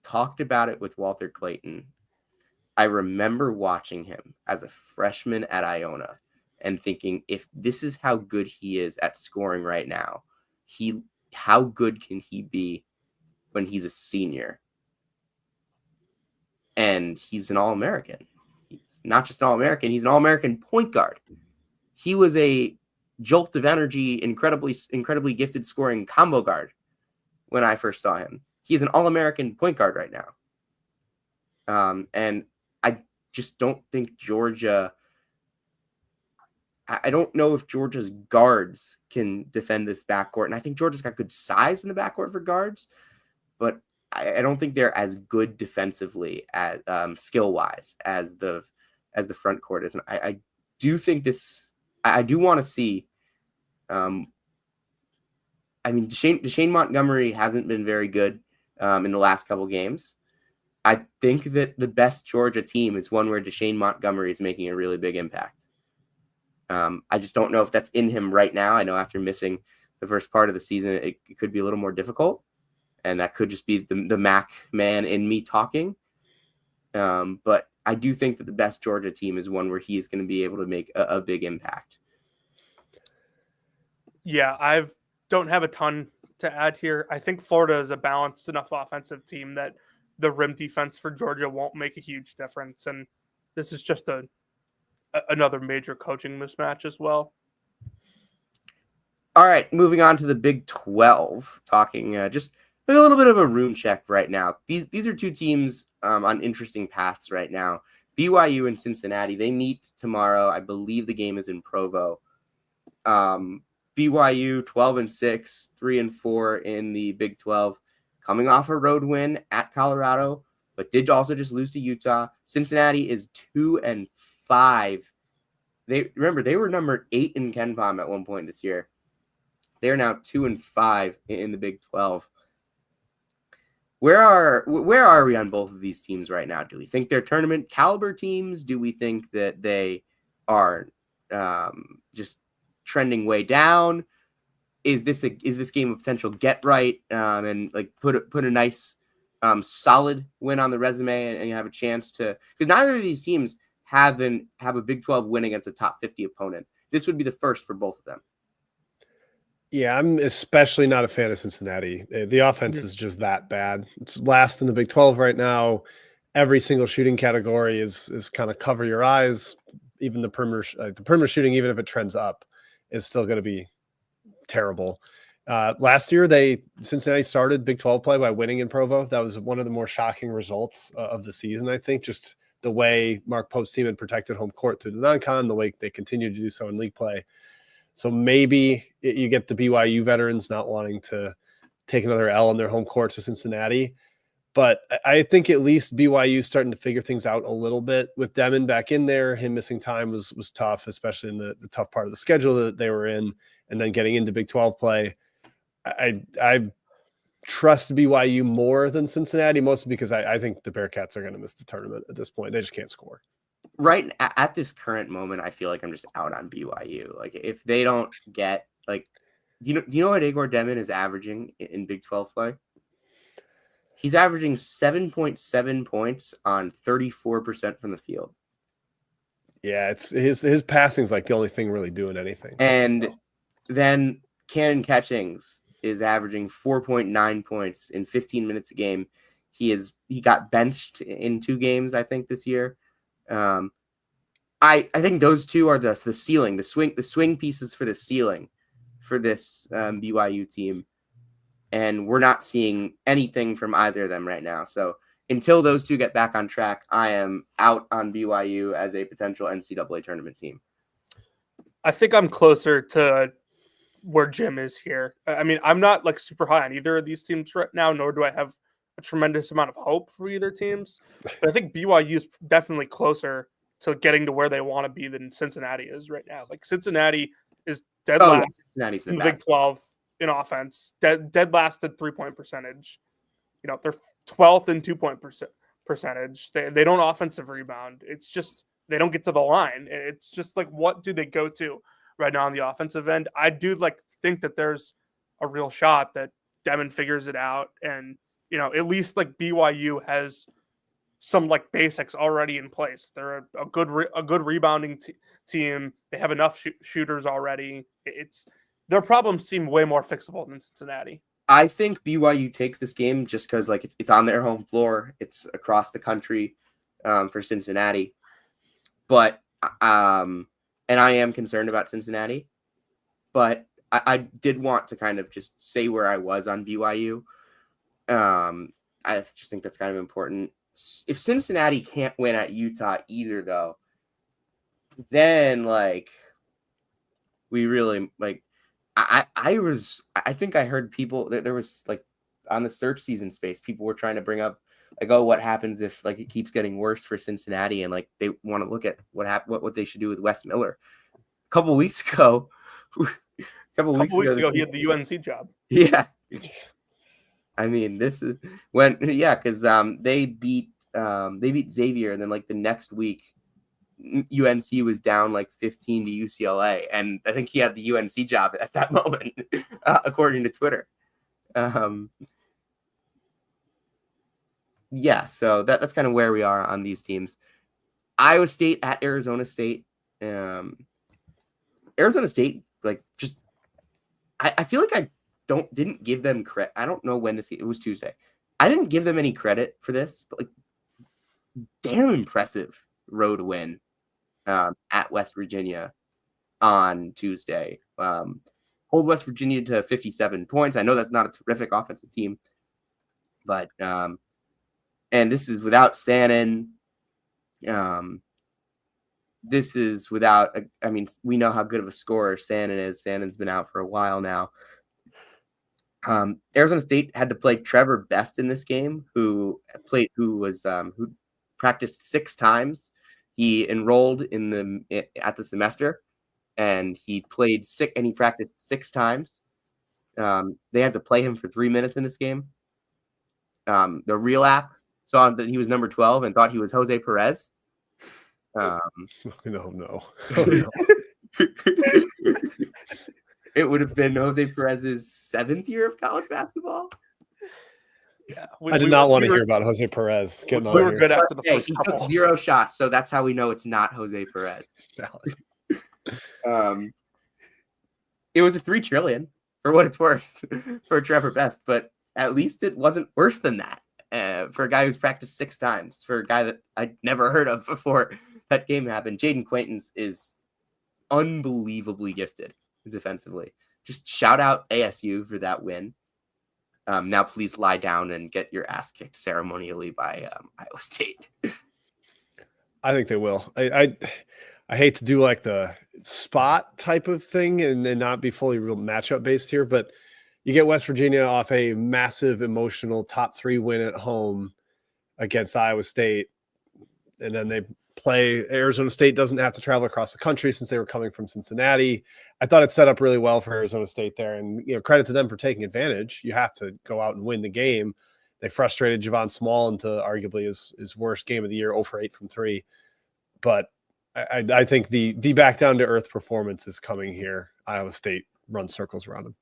talked about it with Walter Clayton. I remember watching him as a freshman at Iona and thinking, if this is how good he is at scoring right now, how good can he be when he's a senior? And he's an All-American. He's not just an All-American, he's an All-American point guard. He was a jolt of energy, incredibly gifted scoring combo guard when I first saw him. He's an All-American point guard right now. And I just don't think Georgia... I don't know if Georgia's guards can defend this backcourt. And I think Georgia's got good size in the backcourt for guards, but I don't think they're as good defensively as skill-wise as the front court is. And I do think I do want to see. I mean, Deshane Montgomery hasn't been very good in the last couple games. I think that the best Georgia team is one where Deshane Montgomery is making a really big impact. I just don't know if that's in him right now. I know after missing the first part of the season, it could be a little more difficult. And that could just be the Mac man in me talking. But I do think that the best Georgia team is one where he is going to be able to make a big impact. Yeah, I don't have a ton to add here. I think Florida is a balanced enough offensive team that the rim defense for Georgia won't make a huge difference. And this is just another major coaching mismatch as well. All right, moving on to the Big 12, talking just a little bit of a room check right now. These are two teams on interesting paths right now. BYU and Cincinnati, they meet tomorrow. I believe the game is in Provo. BYU 12-6, 3-4 in the Big 12, coming off a road win at Colorado, but did also just lose to Utah. Cincinnati is 2-5. They were number 8 in KenPom at one point this year. They are now 2-5 in the Big 12. Where are we on both of these teams right now? Do we think they're tournament caliber teams? Do we think that they are just trending way down? Is this game a potential get right and like put a nice solid win on the resume and you have a chance to, because neither of these teams have a Big 12 win against a top 50 opponent. This would be the first for both of them. Yeah, I'm especially not a fan of Cincinnati. The offense is just that bad. It's last in the Big 12 right now. Every single shooting category is kind of cover your eyes. Even the perimeter shooting, even if it trends up, is still going to be terrible. Last year, Cincinnati started Big 12 play by winning in Provo. That was one of the more shocking results of the season, I think. Just the way Mark Pope's team had protected home court through the non-con, the way they continue to do so in league play. So maybe you get the BYU veterans not wanting to take another L on their home court to Cincinnati. But I think at least BYU starting to figure things out a little bit with Demon back in there. Him missing time was tough, especially in the tough part of the schedule that they were in, and then getting into Big 12 play. I trust BYU more than Cincinnati, mostly because I think the Bearcats are going to miss the tournament at this point. They just can't score. Right at this current moment, I feel like I'm just out on BYU. Like if they don't get do you know what Igor Demon is averaging in Big 12 play? He's averaging 7.7 points on 34% from the field. Yeah, it's his passing is like the only thing really doing anything. And then Cannon Catchings is averaging 4.9 points in 15 minutes a game. He got benched in 2 games, I think, this year. I think those two are the ceiling, the swing pieces for the ceiling for this BYU team. And we're not seeing anything from either of them right now. So until those two get back on track, I am out on BYU as a potential NCAA tournament team. I think I'm closer to where Jim is here. I mean, I'm not like super high on either of these teams right now, nor do I have a tremendous amount of hope for either teams. But I think BYU is definitely closer to getting to where they want to be than Cincinnati is right now. Like Cincinnati is dead Oh, yeah, last Cincinnati's in the bad. Big 12 in offense, dead last at 3-point percentage. You know, they're 12th in 2-point percentage. They don't offensive rebound. It's just they don't get to the line. It's just like, what do they go to right now on the offensive end? I do like think that there's a real shot that Demon figures it out, and at least like BYU has some like basics already in place. They're a good rebounding team. They have enough shooters already. It's their problems seem way more fixable than Cincinnati. I think BYU takes this game just because like it's on their home floor. It's across the country for Cincinnati, but and I am concerned about Cincinnati, but I did want to kind of just say where I was on BYU. I just think that's kind of important. If Cincinnati can't win at Utah either, though, then like we really like. I think I heard people that there was like on the search season space, people were trying to bring up like, oh, what happens if like it keeps getting worse for Cincinnati, and like they want to look at what they should do with Wes Miller. A couple weeks ago, a couple weeks ago, he had the UNC job. Yeah. I mean, this is because they beat Xavier, and then like the next week, UNC was down like 15 to UCLA, and I think he had the UNC job at that moment, according to Twitter. Yeah, so that's kind of where we are on these teams. Iowa State at Arizona State. Arizona State, like, just I feel like I didn't give them credit. I don't know when it was Tuesday. I didn't give them any credit for this, but like, damn impressive road win at West Virginia on Tuesday. Hold West Virginia to 57 points. I know that's not a terrific offensive team, but and this is without Sannon. This is without. I mean, we know how good of a scorer Sannon is. Sannon's been out for a while now. Arizona State had to play Trevor Best in this game, who practiced 6 times. He enrolled at the semester, and he practiced 6 times. They had to play him for 3 minutes in this game. The Real app saw that he was number 12 and thought he was Jose Perez. No. It would have been Jose Perez's 7th year of college basketball. Yeah, I did not want to hear about Jose Perez getting on here. Good after the first he couple. took 0 shots, so that's how we know it's not Jose Perez. It was a $3 trillion for what it's worth for Trevor Best, but at least it wasn't worse than that for a guy who's practiced 6 times. For a guy that I'd never heard of before that game happened. Jaden Quaintance is unbelievably gifted defensively. Just shout out ASU for that win. Now please lie down and get your ass kicked ceremonially by Iowa State. I think they will. I hate to do like the spot type of thing and then not be fully real matchup based here, but you get West Virginia off a massive emotional top 3 win at home against Iowa State, and then they play Arizona State. Doesn't have to travel across the country since they were coming from Cincinnati. I thought it set up really well for Arizona State there, and credit to them for taking advantage. You have to go out and win the game. They frustrated Javon Small into arguably his worst game of the year, 0 for 8 from 3. But I think the back down to earth performance is coming here. Iowa State runs circles around them.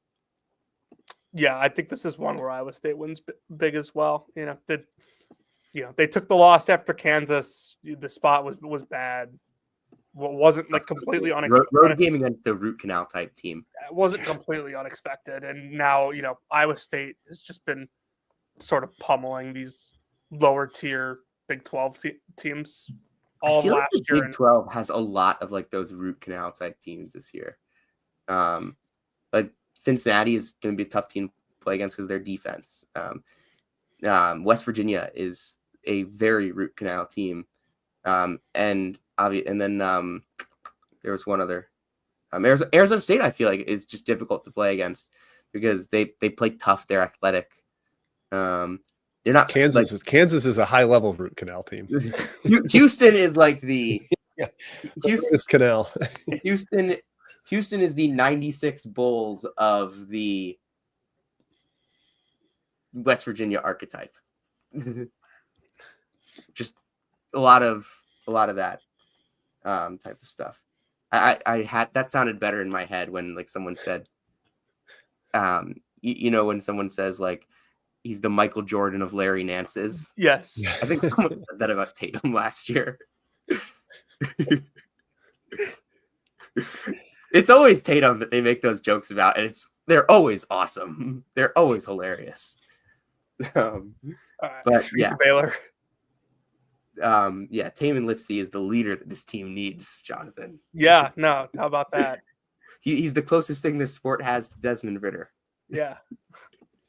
Yeah, I think this is one where Iowa State wins big as well. They took the loss after Kansas. The spot was bad. Wasn't like completely unexpected. Road game against the root canal type team. It wasn't completely unexpected, and now Iowa State has just been sort of pummeling these lower tier Big 12 teams all last like the year. Big 12 has a lot of like those root canal type teams this year. Like Cincinnati is going to be a tough team to play against because their defense. West Virginia is a very root canal team, and then there was one other. Arizona State, I feel like, is just difficult to play against because they play tough. They're athletic. They're not Kansas is a high level root canal team. Houston is like the Houston canal. Houston is the 96 Bulls of the West Virginia archetype. Just a lot of that type of stuff. I had that sounded better in my head when like someone said, when someone says like he's the Michael Jordan of Larry Nance's. Yes, I think someone said that about Tatum last year. It's always Tatum that they make those jokes about, and they're always awesome. They're always hilarious. But yeah, Baylor. Taman Lipsey is the leader that this team needs, Jonathan. Yeah, no, how about that? He's the closest thing this sport has to Desmond Ritter. Yeah.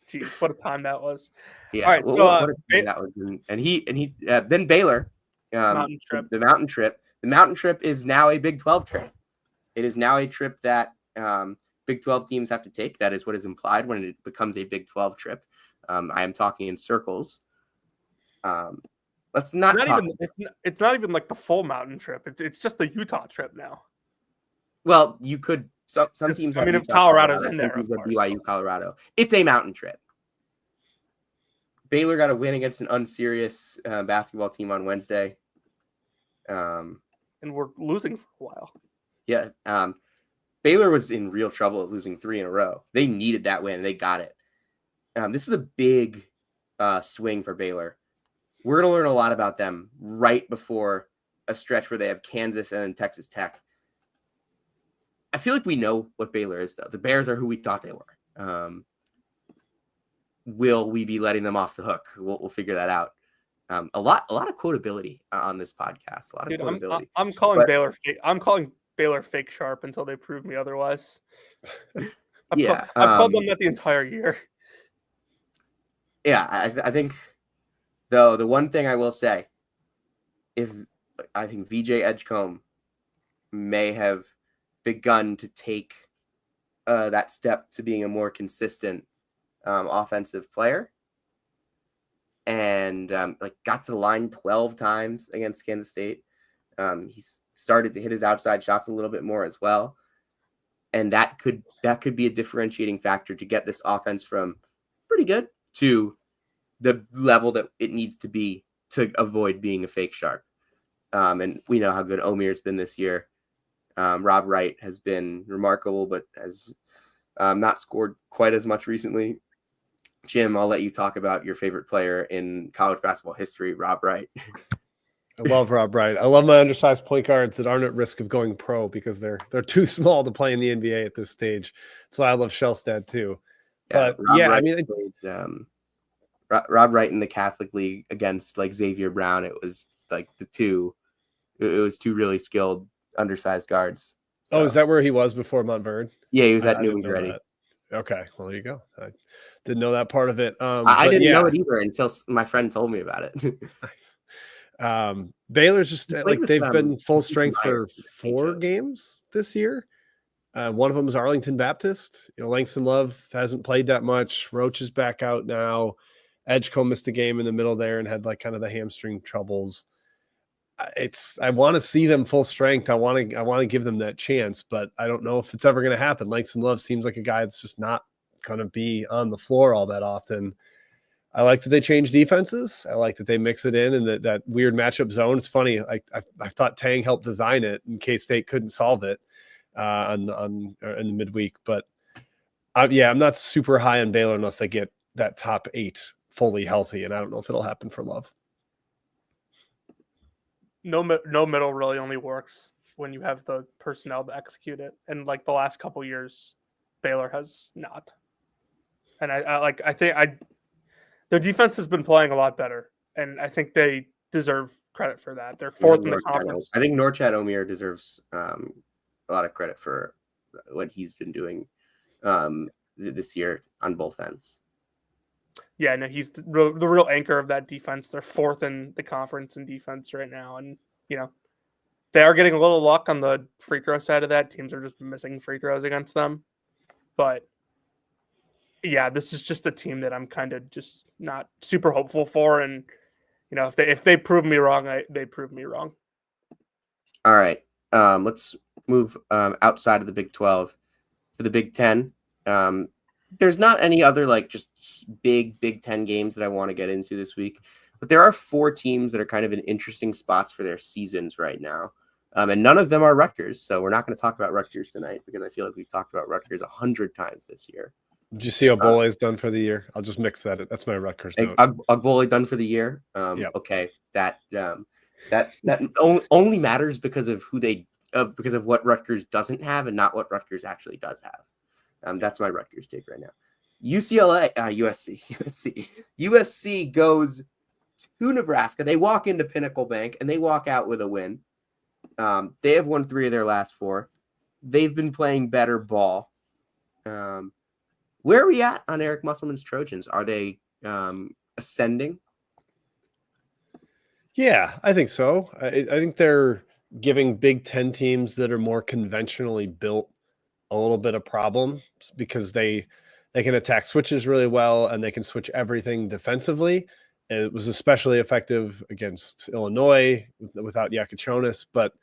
Jeez, what a time that was. Yeah. All right, what a time that was. And he then Baylor, mountain trip. The mountain trip. The mountain trip is now a Big 12 trip. It is now a trip that Big 12 teams have to take. That is what is implied when it becomes a Big 12 trip. I am talking in circles. Let's not. It's not even like the full mountain trip. It's just the Utah trip now. Well, you could. Some teams. I mean, if Colorado's in there, of course, BYU, Colorado. It's a mountain trip. Baylor got a win against an unserious basketball team on Wednesday. And we're losing for a while. Yeah. Baylor was in real trouble at losing 3 in a row. They needed that win. They got it. This is a big swing for Baylor. We're going to learn a lot about them right before a stretch where they have Kansas and then Texas Tech. I feel like we know what Baylor is, though. The Bears are who we thought they were. Will we be letting them off the hook? We'll figure that out. A lot of quotability on this podcast. A lot of quotability. I'm calling Baylor fake. I'm calling Baylor fake sharp until they prove me otherwise. I've called them that the entire year. Yeah, I think though the one thing I will say, I think VJ Edgecombe may have begun to take that step to being a more consistent offensive player, and got to the line 12 times against Kansas State. He's started to hit his outside shots a little bit more as well, and that could be a differentiating factor to get this offense from pretty good to the level that it needs to be to avoid being a fake sharp. And we know how good Omir's been this year. Rob Wright has been remarkable, but has not scored quite as much recently. Jim, I'll let you talk about your favorite player in college basketball history, Rob Wright. I love Rob Wright. I love my undersized point guards that aren't at risk of going pro because they're too small to play in the NBA at this stage. That's why I love Shellstad too. Yeah, but yeah, I mean, Rob Wright in the Catholic League against like Xavier Brown, it was like it was two really skilled undersized guards. So. Oh, is that where he was before Montverde? Yeah, he was at New England Ready. Okay, well, there you go. I didn't know that part of it. I didn't know it either until my friend told me about it. Nice. Baylor's just like they've been full strength for 4 games this year. One of them is Arlington Baptist. Langston Love hasn't played that much. Roach is back out now. Edgecombe missed a game in the middle there and had like kind of the hamstring troubles. I want to see them full strength. I want to give them that chance, but I don't know if it's ever going to happen. Langston Love seems like a guy that's just not going to be on the floor all that often. I like that they change defenses. I like that they mix it in and that weird matchup zone. It's funny. I thought Tang helped design it and K-State couldn't solve it in the midweek. But I'm not super high on Baylor unless they get that top 8 fully healthy, and I don't know if it'll happen for Love. No middle really only works when you have the personnel to execute it. And like the last couple years, Baylor has not. And I think their defense has been playing a lot better, and I think they deserve credit for that. They're 4th in the conference. I think Norchad Omir deserves a lot of credit for what he's been doing this year on both ends. Yeah, no, he's the real anchor of that defense. They're 4th in the conference in defense right now, and they are getting a little luck on the free throw side of that. Teams are just missing free throws against them, but Yeah, this is just a team that I'm kind of just not super hopeful for, and if they prove me wrong, they prove me wrong. All right, let's move outside of the Big 12 to the Big 10. There's not any other like just Big 10 games that I want to get into this week, but there are 4 teams that are kind of in interesting spots for their seasons right now. And none of them are Rutgers, so we're not going to talk about Rutgers tonight because I feel like we've talked about Rutgers 100 times this year. Did you see Obole's done for the year? I'll just mix that. That's my Rutgers note. Ogbole done for the year. Yep. Okay, that only matters because of because of what Rutgers doesn't have and not what Rutgers actually does have. That's my Rutgers take right now. USC goes to Nebraska. They walk into Pinnacle Bank and they walk out with a win. They have won 3 of their last 4. They've been playing better ball. Where are we at on Eric Musselman's Trojans? Are they ascending? Yeah, I think so. I think they're giving Big Ten teams that are more conventionally built a little bit of problems because they can attack switches really well and they can switch everything defensively. It was especially effective against Illinois without Yakuchonis, but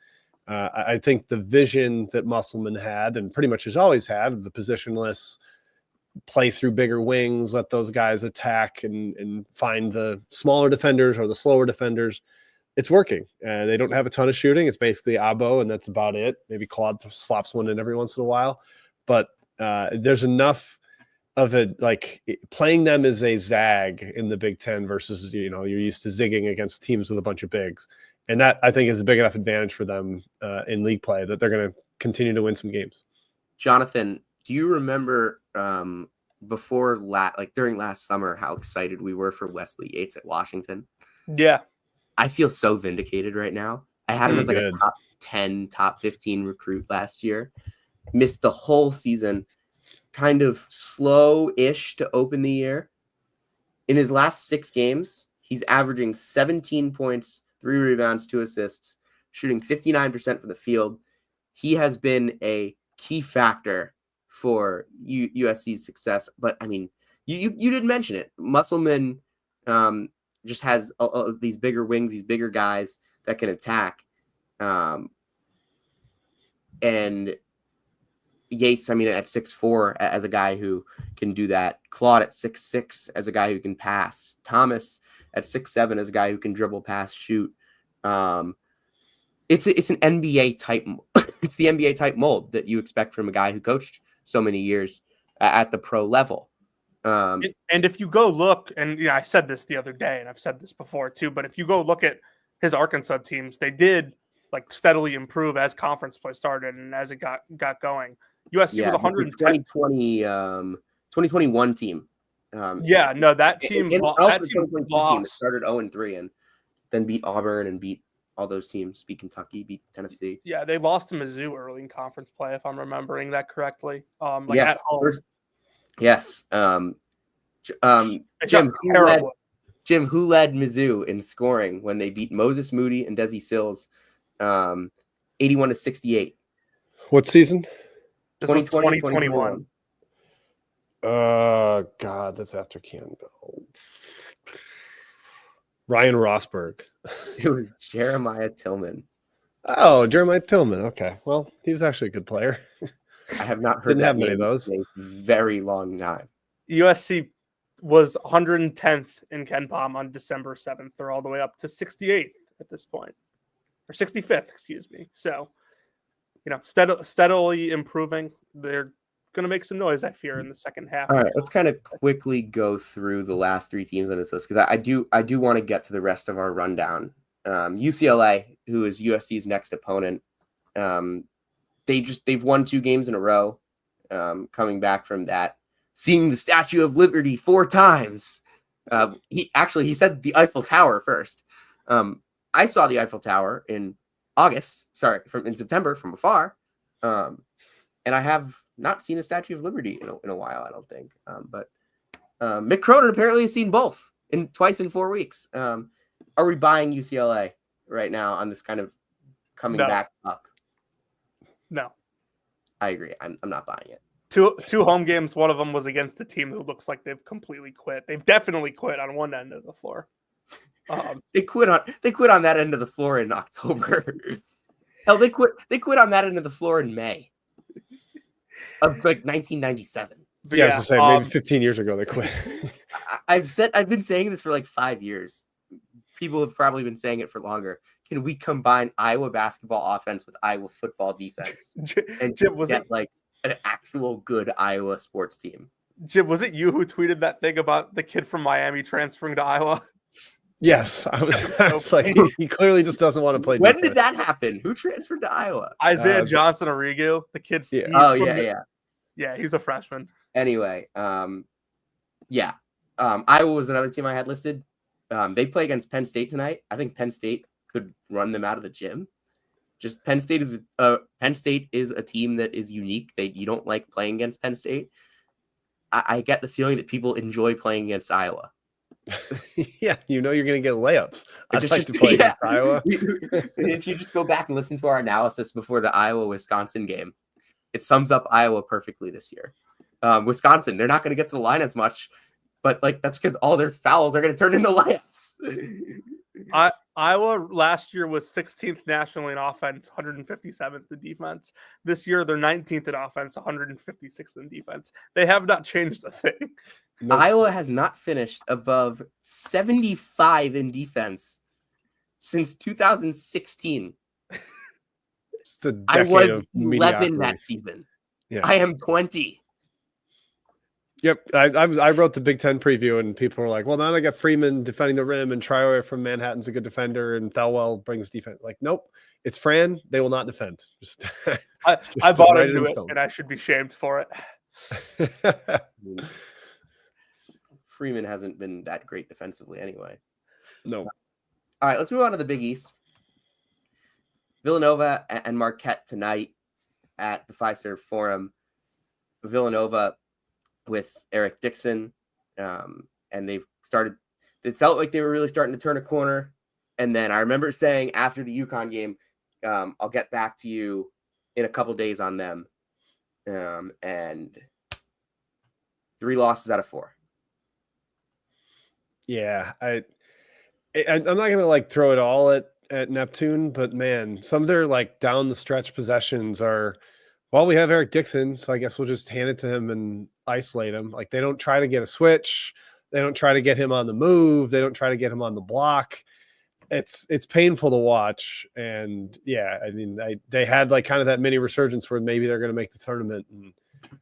I think the vision that Musselman had and pretty much has always had of the positionless play through bigger wings, let those guys attack and find the smaller defenders or the slower defenders. It's working. They don't have a ton of shooting. It's basically Abo, and that's about it. Maybe Claude slops one in every once in a while. But there's enough of it, like playing them as a zag in the Big Ten versus, you're used to zigging against teams with a bunch of bigs. And that, I think, is a big enough advantage for them in league play that they're going to continue to win some games. Jonathan, do you remember during last summer how excited we were for Wesley Yates at Washington? Yeah. I feel so vindicated right now. I had him as like good. a top 10, top 15 recruit last year. Missed the whole season. Kind of slow-ish to open the year. In his last 6 games, he's averaging 17 points, 3 rebounds, 2 assists, shooting 59% from the field. He has been a key factor for USC's success. But, I mean, you didn't mention it. Musselman just has these bigger wings, these bigger guys that can attack. And Yates, I mean, at 6'4", as a guy who can do that. Claude at 6'6", as a guy who can pass. Thomas at 6'7", as a guy who can dribble, pass, shoot. It's an NBA type. It's the NBA type mold that you expect from a guy who coached so many years at the pro level. And if you go look, and I said this the other day, and I've said this before too, but if you go look at his Arkansas teams, they did like steadily improve as conference play started and as it got going. USC was 110. 2021 team. That team. That team team started 0-3 and then beat Auburn and beat all those teams. Beat Kentucky, beat Tennessee. Yeah, they lost to Mizzou early in conference play, if I'm remembering that correctly. Yes. At home. Yes. Jim, who led Mizzou in scoring when they beat Moses Moody and Desi Sills 81-68? What season? This was 2021. God, that's after Campbell. Ryan Rosberg. It was Jeremiah Tillman. Oh, Jeremiah Tillman. Okay. Well, he was actually a good player. I have not heard that name in a very long time. USC was 110th in KenPom on December 7th. They're all the way up to 68th at this point. Or 65th, excuse me. So, steadily improving. They're going to make some noise, I fear, in the second half. All right, let's kind of quickly go through the last 3 teams on this list because I do want to get to the rest of our rundown. UCLA, who is USC's next opponent, they've won 2 games in a row. Coming back from that, seeing the Statue of Liberty 4 times. He said the Eiffel Tower first. I saw the Eiffel Tower in September from afar, and I have not seen the Statue of Liberty in a while. I don't think, but Mick Cronin apparently has seen both twice in 4 weeks. Are we buying UCLA right now on this kind of coming back up? No, I agree. I'm not buying it. two home games. One of them was against a team who looks like they've completely quit. They've definitely quit on one end of the floor. They quit on that end of the floor in October. Hell, they quit on that end of the floor in May of like 1997. But yeah, I was to say maybe 15 years ago they quit. I've been saying this for like 5 years. People have probably been saying it for longer. Can we combine Iowa basketball offense with Iowa football defense and get like an actual good Iowa sports team? Jim, was it you who tweeted that thing about the kid from Miami transferring to Iowa? Yes, I was like, he clearly just doesn't want to play. When did that happen? Who transferred to Iowa? Isaiah Johnson Arrigo, the kid. Yeah. Yeah, he's a freshman. Anyway, Iowa was another team I had listed. They play against Penn State tonight. I think Penn State could run them out of the gym. Just Penn State is a team that is unique. You don't like playing against Penn State. I get the feeling that people enjoy playing against Iowa. Yeah, you're going to get layups. I'd like to play against Iowa. If you just go back and listen to our analysis before the Iowa-Wisconsin game, it sums up Iowa perfectly this year. Wisconsin, they're not going to get to the line as much, but like that's because all their fouls are going to turn into layups. Iowa last year was 16th nationally in offense, 157th in defense. This year they're 19th in offense, 156th in defense. They have not changed a thing. Nope. Iowa has not finished above 75 in defense since 2016. I was 11 that season. Yeah. I am 20. Yep, I wrote the Big Ten preview, and people were like, "Well, now they got Freeman defending the rim, and Traore from Manhattan's a good defender, and Thelwell brings defense." Like, nope, it's Fran. They will not defend. I bought into it, and I should be shamed for it. Freeman hasn't been that great defensively, anyway. No. All right, let's move on to the Big East. Villanova and Marquette tonight at the Fiserv Forum. Villanova with Eric Dixon, and it felt like they were really starting to turn a corner. And then I remember saying after the UConn game, I'll get back to you in a couple days on them. And 3 losses out of 4. Yeah, I'm not gonna like throw it all at Neptune, but man, some of their like down the stretch possessions are, well, we have Eric Dixon, so I guess we'll just hand it to him and isolate him. Like they don't try to get a switch, they don't try to get him on the move, they don't try to get him on the block. It's painful to watch. And yeah, I mean, they had like kind of that mini resurgence where maybe they're going to make the tournament, and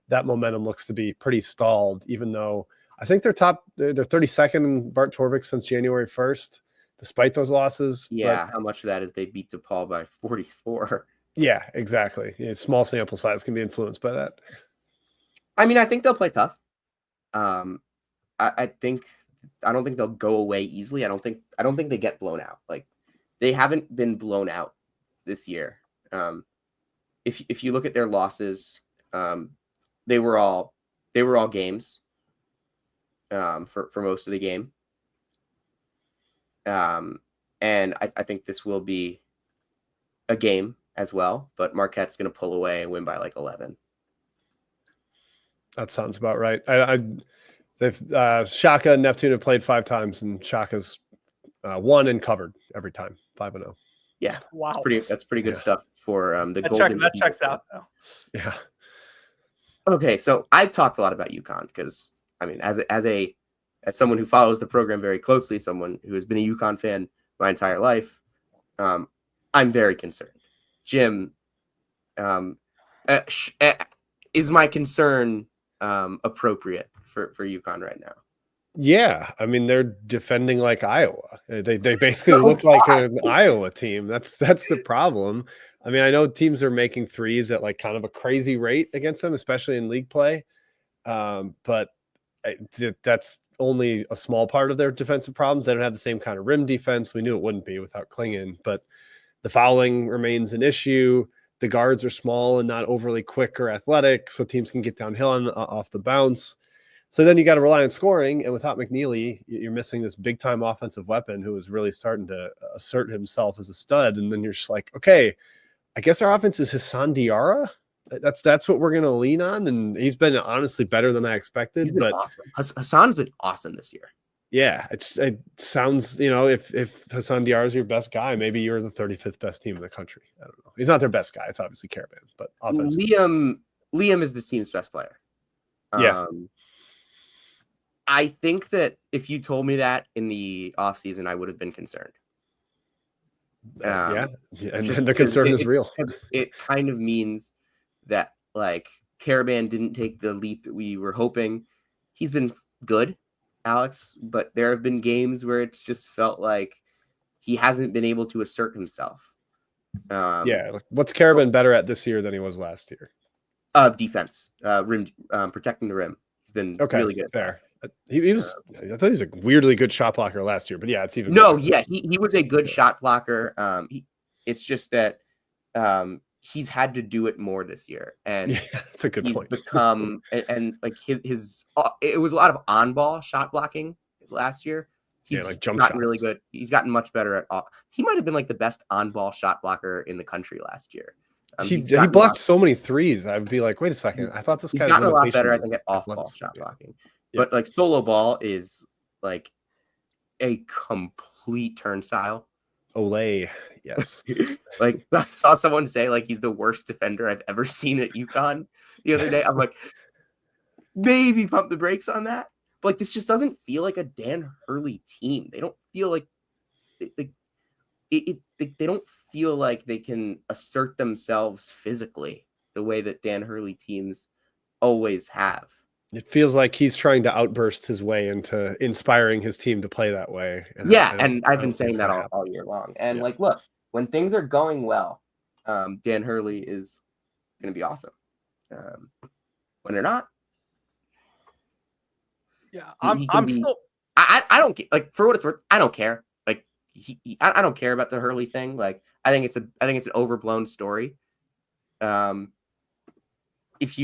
that momentum looks to be pretty stalled, even though I think they're 32nd in Bart Torvik since January 1st, despite those losses. Yeah, how much of that is they beat DePaul by 44? Yeah, exactly. Yeah, small sample size can be influenced by that. I mean, I think they'll play tough. I don't think they'll go away easily. I don't think they get blown out. Like they haven't been blown out this year. If you look at their losses, they were all games. For most of the game. And I think this will be a game as well, but Marquette's going to pull away and win by like 11. That sounds about right. Shaka and Neptune have played 5 times, and Shaka's won and covered every time, 5-0. Yeah, wow, that's pretty good stuff for the Golden. That checks out though. Yeah. Okay, so I've talked a lot about UConn because I mean, as someone who follows the program very closely, someone who has been a UConn fan my entire life, I'm very concerned. Jim, is my concern appropriate for UConn right now? Yeah, I mean they're defending like Iowa. They basically look like an Iowa team. That's the problem. I mean, I know teams are making threes at like kind of a crazy rate against them, especially in league play, but that's only a small part of their defensive problems. They don't have the same kind of rim defense. We knew it wouldn't be without Klingon, but the fouling remains an issue. The guards are small and not overly quick or athletic, so teams can get downhill off the bounce. So then you got to rely on scoring, and without McNeely, you're missing this big-time offensive weapon who is really starting to assert himself as a stud. And then you're just like, okay, I guess our offense is Hassan Diarra. That's what we're going to lean on, and he's been honestly better than I expected. He's been But awesome. Hassan's been awesome this year. yeah, it sounds, if Hassan Diarra is your best guy, maybe you're the 35th best team in the country. I don't know. He's not their best guy. It's obviously Caravan, but offensively. Liam is this team's best player. Yeah. I think that if you told me that in the offseason, I would have been concerned. And the concern is real. It kind of means that like Caravan didn't take the leap that we were hoping. He's been good, Alex, but there have been games where it's just felt like he hasn't been able to assert himself. What's Caravan better at this year than he was last year? Defense, rim, protecting the rim. He's been really good. Fair. He was. I thought he was a weirdly good shot blocker last year, but yeah, it's even. He was a good shot blocker. It's just that he's had to do it more this year, and that's a good point. Become and like his it was a lot of on ball shot blocking last year. He's like jump gotten shots. really good. He's gotten much better at. He might have been like the best on ball shot blocker in the country last year. He blocked so many threes. I'd be like, wait a second. I thought this guy's gotten a lot better. I think at off ball shot blocking. But like solo ball is like a complete turnstile. Olay, yes. Like I saw someone say like he's the worst defender I've ever seen at UConn the other day. I'm like, maybe pump the brakes on that. But like this just doesn't feel like a Dan Hurley team. They don't feel like they don't feel like they can assert themselves physically the way that Dan Hurley teams always have. It feels like he's trying to outburst his way into inspiring his team to play that way. And I've been saying that all year long. And like, look, when things are going well, Dan Hurley is going to be awesome. When they're not, I'm still. I don't like for what it's worth. I don't care. Like I don't care about the Hurley thing. Like I think it's an overblown story. If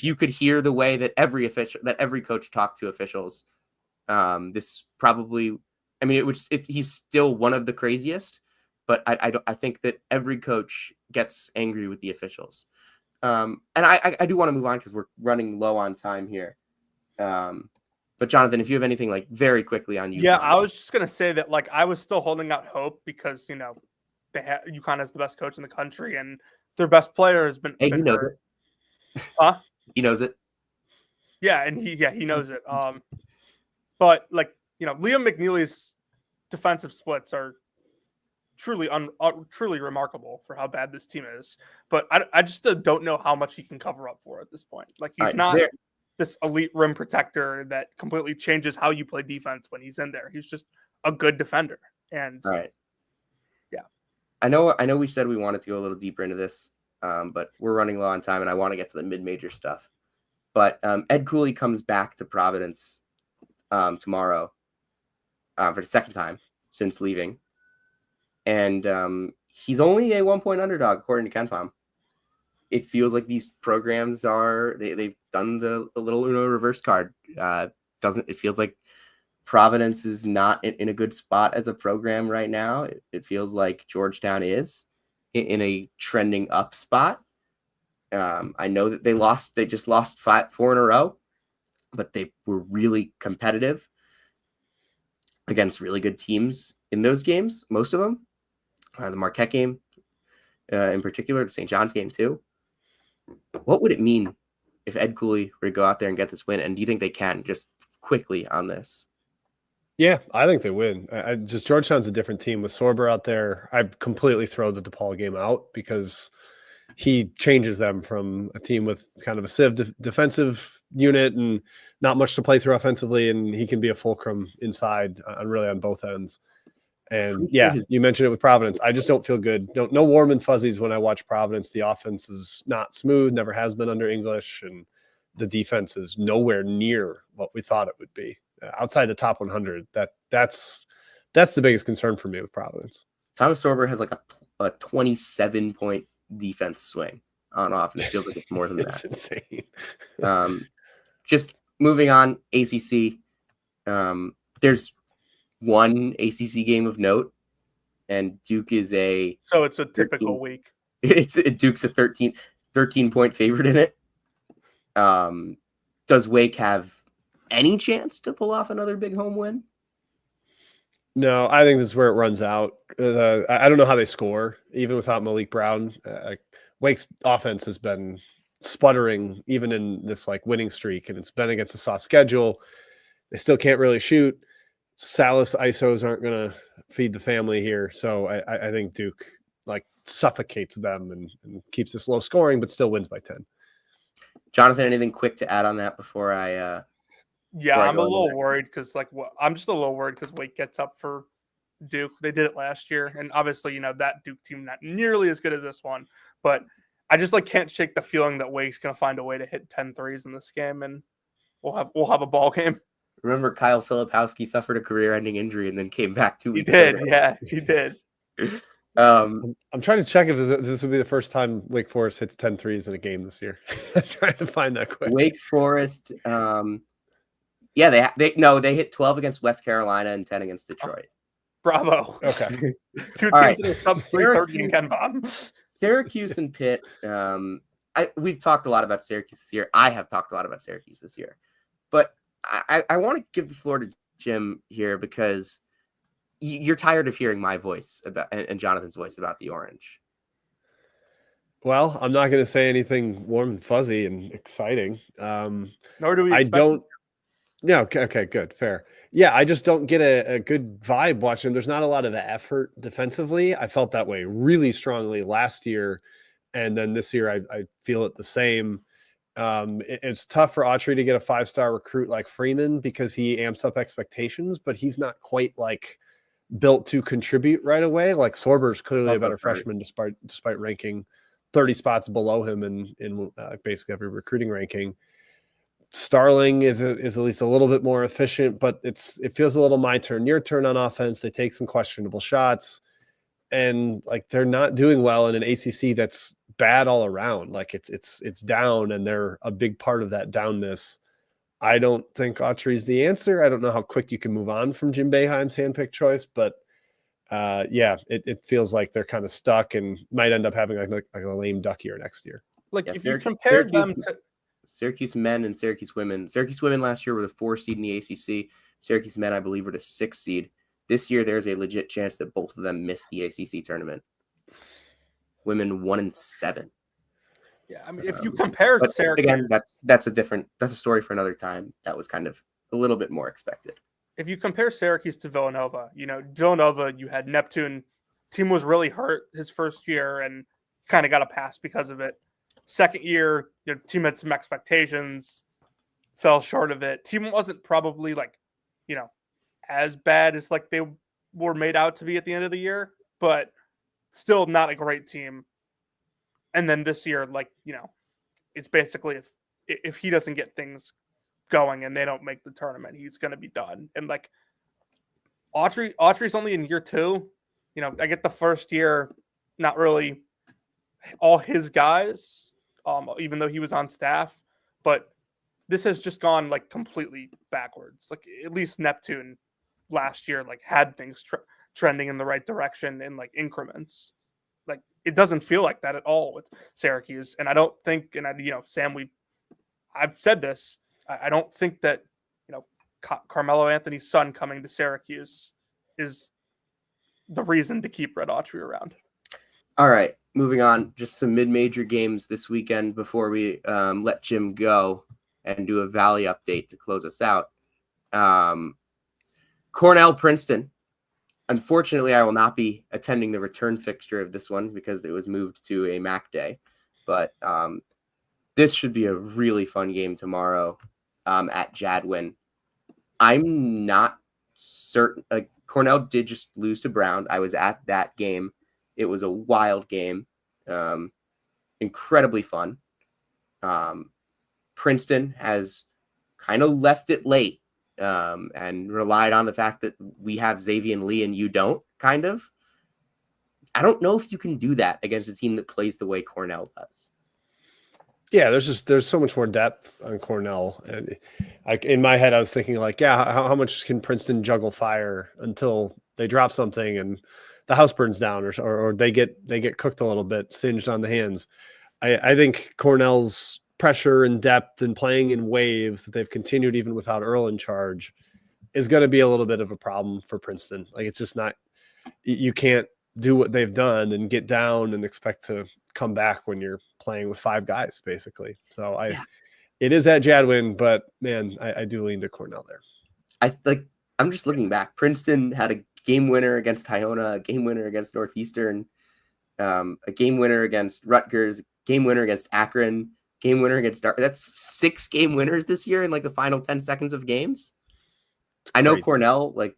you could hear the way that every coach talked to officials, this probably, I mean, he's still one of the craziest, but I think that every coach gets angry with the officials. And I do want to move on because we're running low on time here. But Jonathan, if you have anything like very quickly on UConn. Yeah, I was just going to say that like I was still holding out hope because, UConn has the best coach in the country and their best player has been. Hey, he knows it. Huh? He knows it. Yeah, and he knows it. But like, Liam McNeely's defensive splits are truly remarkable for how bad this team is. But I just don't know how much he can cover up for at this point. Like he's not this elite rim protector that completely changes how you play defense when he's in there. He's just a good defender. And all right. Yeah. I know we said we wanted to go a little deeper into this. But we're running low on time, and I want to get to the mid-major stuff. But Ed Cooley comes back to Providence tomorrow for the second time since leaving. And he's only a 1-point underdog, according to KenPom. It feels like these programs they've done the little Uno reverse card. It feels like Providence is not in a good spot as a program right now. It feels like Georgetown is in a trending up spot. I know that they just lost 4 in a row, but they were really competitive against really good teams in those games, most of them. The Marquette game in particular, the St. John's game too. What would it mean if Ed Cooley were to go out there and get this win? And do you think they can just quickly on this? Yeah, I think they win. Georgetown's a different team with Sorber out there. I completely throw the DePaul game out because he changes them from a team with kind of a sieve defensive unit and not much to play through offensively, and he can be a fulcrum inside on both ends. And yeah, you mentioned it with Providence. I just don't feel good. No warm and fuzzies when I watch Providence. The offense is not smooth, never has been under English, and the defense is nowhere near what we thought it would be. Outside the top 100, that's the biggest concern for me with Providence. Thomas Sorber has like a 27-point defense swing on offense. It feels like it's more than it's that. It's insane. Just moving on, ACC. There's one ACC game of note, and Duke is so it's a typical week. Duke's a 13. 13-point favorite in it. Does Wake have any chance to pull off another big home win? No, I think this is where it runs out. I don't know how they score, even without Malik Brown. Wake's offense has been sputtering, even in this like winning streak, and it's been against a soft schedule. They still can't really shoot. Salas ISOs aren't going to feed the family here, so I think Duke like suffocates them and keeps this low scoring, but still wins by 10. Jonathan, anything quick to add on that before I? Yeah, I'm a little worried because I'm just a little worried because Wake gets up for Duke. They did it last year, and obviously, that Duke team not nearly as good as this one, but I just can't shake the feeling that Wake's going to find a way to hit 10 threes in this game, and we'll have a ball game. Remember, Kyle Filipowski suffered a career-ending injury and then came back 2 weeks. He did, yeah, he did. I'm trying to check if this would be the first time Wake Forest hits 10 threes in a game this year. I'm trying to find that quick. Wake Forest, yeah, they hit 12 against West Carolina and 10 against Detroit. Bravo. Okay. Two teams that are sub 330 in Ken Bottom. Syracuse and Pitt. We've talked a lot about Syracuse this year. I have talked a lot about Syracuse this year. But I want to give the floor to Jim here because you're tired of hearing my voice and Jonathan's voice about the Orange. Well, I'm not going to say anything warm and fuzzy and exciting. Nor do we. I don't. Yeah. Okay. Good. Fair. Yeah. I just don't get a good vibe watching them. There's not a lot of effort defensively. I felt that way really strongly last year, and then this year I feel it the same. It's tough for Autry to get a 5-star recruit like Freeman because he amps up expectations, but he's not quite like built to contribute right away. Like Sorber's clearly a better freshman despite ranking 30 spots below him in basically every recruiting ranking. Starling is at least a little bit more efficient, but it feels a little my turn, your turn on offense. They take some questionable shots, and like they're not doing well in an ACC that's bad all around. Like it's down, and they're a big part of that downness. I don't think Autry's the answer. I don't know how quick you can move on from Jim Boeheim's handpicked choice, but yeah, it feels like they're kind of stuck and might end up having like a lame duck year next year. Like if you compare them to Syracuse men and Syracuse women last year were the 4 seed in the ACC. Syracuse men, I believe, were the 6 seed. This year, there's a legit chance that both of them miss the ACC tournament. Women 1-7. Yeah, I mean, if you compare Syracuse, again, that's a story for another time. That was kind of a little bit more expected. If you compare Syracuse to Villanova, Villanova, you had Neptune. Team was really hurt his first year and kind of got a pass because of it. Second year, team had some expectations, fell short of it. Team wasn't probably as bad as like they were made out to be at the end of the year, but still not a great team. And then this year, it's basically if he doesn't get things going and they don't make the tournament, he's going to be done. And Autry's only in year 2. I get the first year, not really all his guys, even though he was on staff, but this has just gone completely backwards. At least Neptune last year had things trending in the right direction in increments. It doesn't feel like that at all with Syracuse. And I don't think, and Sam, I've said this, I don't think that, Carmelo Anthony's son coming to Syracuse is the reason to keep Red Autry around. All right, moving on. Just some mid-major games this weekend before we let Jim go and do a Valley update to close us out. Cornell, Princeton. Unfortunately, I will not be attending the return fixture of this one because it was moved to a MAC day. But this should be a really fun game tomorrow at Jadwin. I'm not certain. Cornell did just lose to Brown. I was at that game. It was a wild game. Incredibly fun. Princeton has kind of left it late and relied on the fact that we have Xavier Lee and you don't, kind of. I don't know if you can do that against a team that plays the way Cornell does. Yeah, there's so much more depth on Cornell. And in my head, I was thinking how much can Princeton juggle fire until they drop something and the house burns down or they get cooked a little bit, singed on the hands. I think Cornell's pressure and depth and playing in waves that they've continued even without Earl in charge is going to be a little bit of a problem for Princeton. Like, it's just not, you can't do what they've done and get down and expect to come back when you're playing with 5 guys, basically. So it is at Jadwin, but man, I do lean to Cornell there. I'm just looking back. Princeton had a game winner against Iona, a game winner against Northeastern, a game winner against Rutgers, game winner against Akron, game winner against That's 6 game winners this year in like the final 10 seconds of games. I know Cornell, like,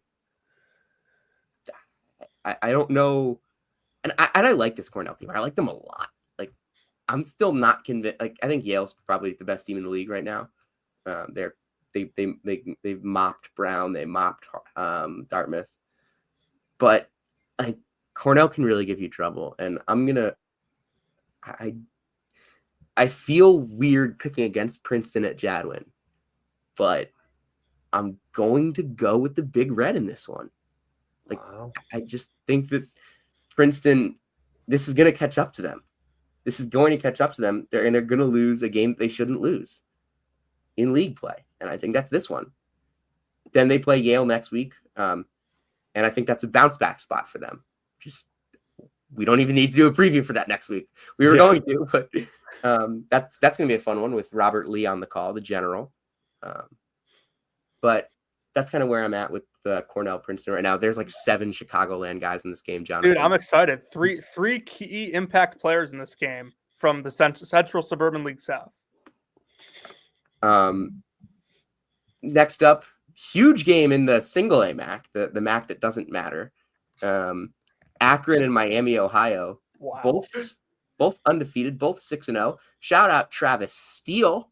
I don't know. And I like this Cornell team. I like them a lot. Like, I'm still not convinced. Like, I think Yale's probably the best team in the league right now. They've mopped Brown, they mopped Dartmouth, but like Cornell can really give you trouble. And I feel weird picking against Princeton at Jadwin, but I'm going to go with the Big Red in this one. Like, wow. I just think that Princeton, this is going to catch up to them. This is going to catch up to them. They're going to lose a game they shouldn't lose in league play. And I think that's this one. Then they play Yale next week. And I think that's a bounce back spot for them. We don't even need to do a preview for that next week. We were going to, but that's going to be a fun one with Robert Lee on the call, the general. But that's kind of where I'm at with Cornell Princeton right now. There's like 7 Chicagoland guys in this game, John. Dude, I'm excited. Three key impact players in this game from the Central Suburban League South. Next up, huge game in the single A MAC, the MAC that doesn't matter. Akron and Miami, Ohio. Wow. Both undefeated, both 6-0. Shout out Travis Steele.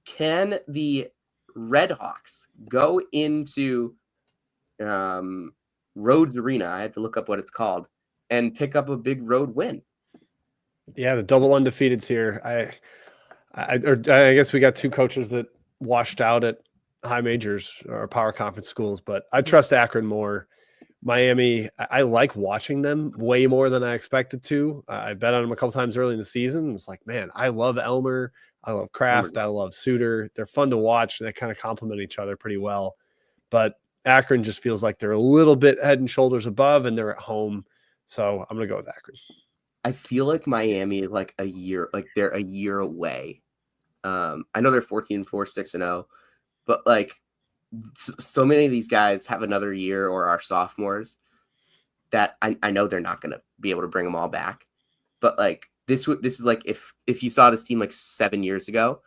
Can the Redhawks go into Rhodes Arena? I had to look up what it's called and pick up a big road win. Yeah, the double undefeateds here. I guess we got 2 coaches that washed out at high majors or power conference schools, but I trust Akron more. Miami, I like watching them way more than I expected to. I bet on them a couple times early in the season. It was like, man, I love Elmer. I love Kraft. I love Suter. They're fun to watch. They kind of complement each other pretty well. But Akron just feels like they're a little bit head and shoulders above, and they're at home. So I'm going to go with Akron. I feel like Miami is like they're a year away. I know they're 14-4, 6-0, but like so many of these guys have another year or are sophomores that I know they're not going to be able to bring them all back. But like this is like if you saw this team like 7 years ago,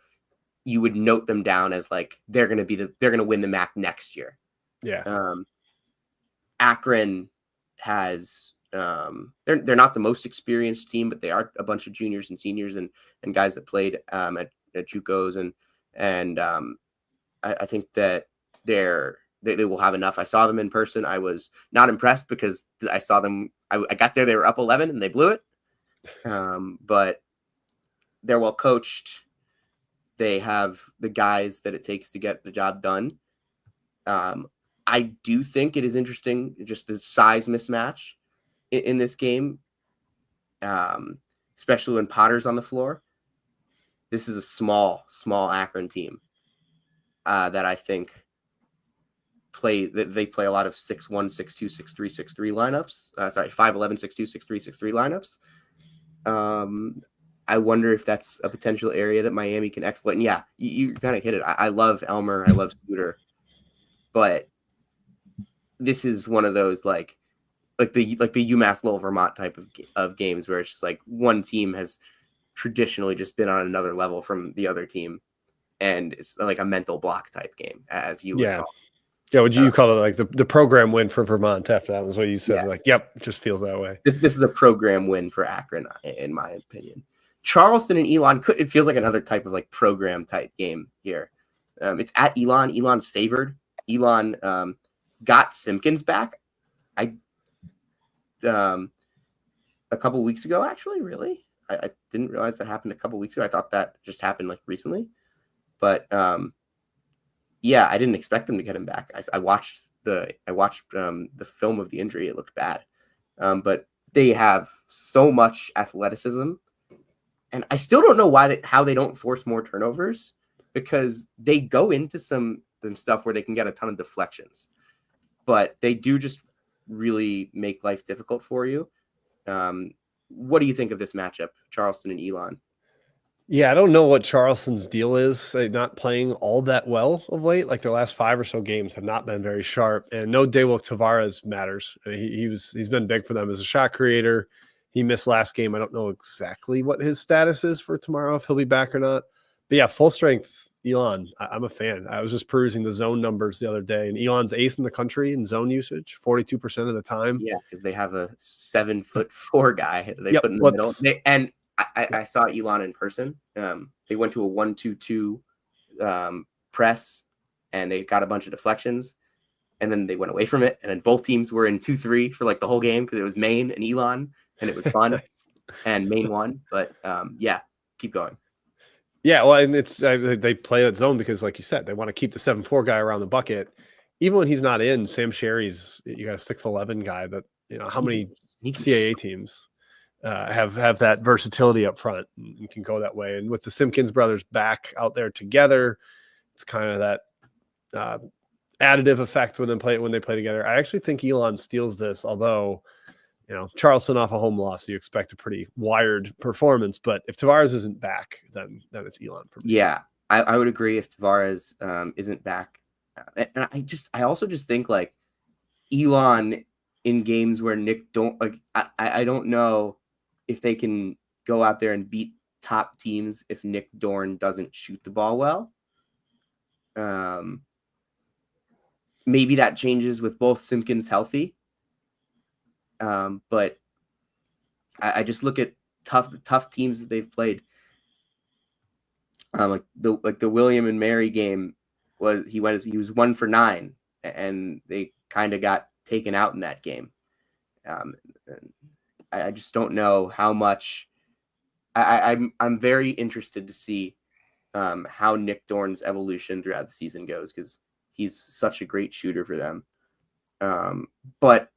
you would note them down as like they're going to win the MAC next year. Yeah. Akron has they're not the most experienced team, but they are a bunch of juniors and seniors and guys that played at JUCOs and I think that they will have enough. I saw them in person. I was not impressed because I saw them. I got there, they were up 11 and they blew it. But they're well coached. They have the guys that it takes to get the job done. I do think it is interesting, just the size mismatch in this game, especially when Potter's on the floor. This is a small Akron team that I think they play a lot of 6'1", 6'2", 6'3", 6'3" lineups. 5'11", 6'2", 6'3", 6'3" lineups. I wonder if that's a potential area that Miami can exploit. And yeah, you kind of hit it. I love Elmer. I love Scooter. But this is one of those like the UMass Lowell Vermont type of games where it's just like one team has traditionally just been on another level from the other team, and it's like a mental block type game, as you would call it. Yeah, would you call it like the program win for Vermont after that was what you said? Yeah. Like, yep, it just feels that way. This is a program win for Akron, in my opinion. Charleston and Elon it feels like another type of like program type game here. It's at Elon. Elon's favored. Elon got Simpkins back. A couple weeks ago, actually, really. I didn't realize that happened a couple weeks ago. I thought that just happened like recently. But yeah, I didn't expect them to get him back. I watched the film of the injury. It looked bad. But they have so much athleticism And I still don't know how they don't force more turnovers, because they go into some stuff where they can get a ton of deflections, but they do just really make life difficult for you. What do you think of this matchup, Charleston and Elon? Yeah, I don't know what Charleston's deal is. They're not playing all that well of late. Like their last 5 or so games have not been very sharp. And no Dewok Tavares matters. He's been big for them as a shot creator. He missed last game. I don't know exactly what his status is for tomorrow, if he'll be back or not. But yeah, full strength Elon. I'm a fan. I was just perusing the zone numbers the other day, and Elon's 8th in the country in zone usage, 42% of the time. Yeah, because they have a 7'4" guy they Yep, put in the middle. I saw Elon in person. They went to a 1-2-2 press, and they got a bunch of deflections, and then they went away from it. And then both teams were in 2-3 for like the whole game, because it was Maine and Elon, and it was fun. And Maine won. But yeah, keep going. Yeah, well, and it's they play that zone because, like you said, they want to keep the 7'4" guy around the bucket. Even when he's not in, Sam Sherry's, you got a 6'11" guy that, how many CAA teams have that versatility up front and can go that way. And with the Simpkins brothers back out there together, it's kind of that additive effect when they play together. I actually think Elon steals this, although Charleston off a home loss, so you expect a pretty wired performance. But if Tavares isn't back, then it's Elon for me. Yeah, I would agree if Tavares isn't back. And I also just think like Elon in games where Nick don't like. I don't know if they can go out there and beat top teams if Nick Dorn doesn't shoot the ball well. Maybe that changes with both Simpkins healthy. But I just look at tough teams that they've played. Like the William and Mary game he was 1 for 9, and they kind of got taken out in that game. I just don't know how much. I'm very interested to see how Nick Dorn's evolution throughout the season goes, because he's such a great shooter for them. But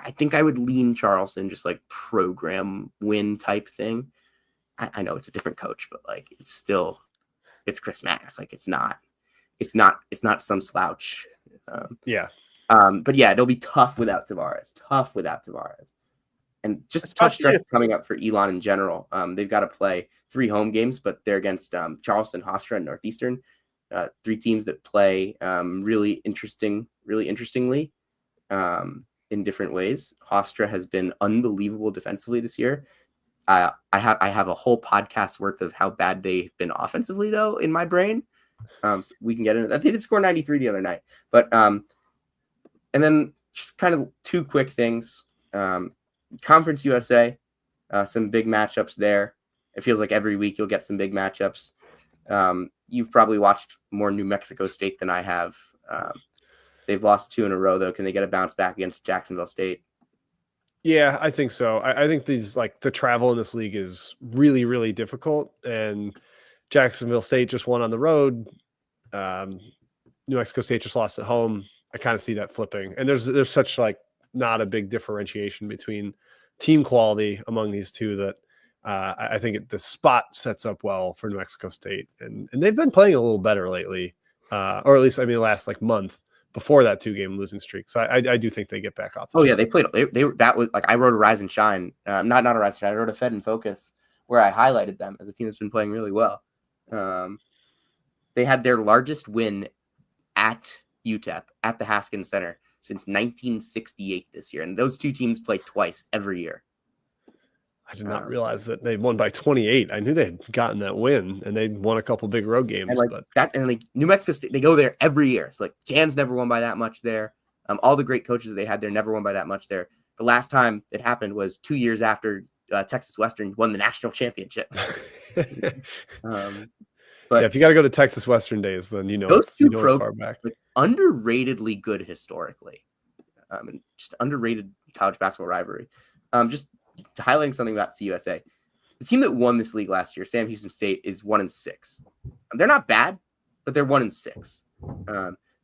I think I would lean Charleston, just like program win type thing. I know it's a different coach, but like it's Chris Mack. Like it's not some slouch. Yeah. But yeah, it'll be tough without Tavares. And just tough stretch coming up for Elon in general. They've got to play 3 home games, but they're against Charleston, Hofstra, and Northeastern. 3 teams that play really interestingly in different ways. Hofstra has been unbelievable defensively this year. I have a whole podcast worth of how bad they've been offensively, though, in my brain. So we can get into that. They did score 93 the other night. But and then just kind of 2 quick things. Conference USA, some big matchups there. It feels like every week you'll get some big matchups. You've probably watched more New Mexico State than I have. They've lost 2 in a row, though. Can they get a bounce back against Jacksonville State? Yeah, I think so. I think the travel in this league is really, really difficult. And Jacksonville State just won on the road. New Mexico State just lost at home. I kind of see that flipping. And there's such like not a big differentiation between team quality among these two that I think the spot sets up well for New Mexico State. And they've been playing a little better lately, or at least, the last month before that 2-game losing streak. So I do think they get back off. Yeah, they played. That was like I wrote a Rise and Shine, not a Rise and Shine. I wrote a Fed and Focus where I highlighted them as a team that's been playing really well. They had their largest win at UTEP at the Haskins Center since 1968 this year, and those 2 teams play twice every year. I did not realize that they won by 28. I knew they had gotten that win, and they'd won a couple big road games. And New Mexico State, they go there every year. So like Jan's never won by that much there. All the great coaches that they had there never won by that much there. The last time it happened was 2 years after Texas Western won the national championship. But yeah, if you got to go to Texas Western days, then those 2 it's far back. Like, underratedly good historically, and just underrated college basketball rivalry. Just highlighting something about CUSA, the team that won this league last year, Sam Houston State, is 1-6. They're not bad, but they're 1-6.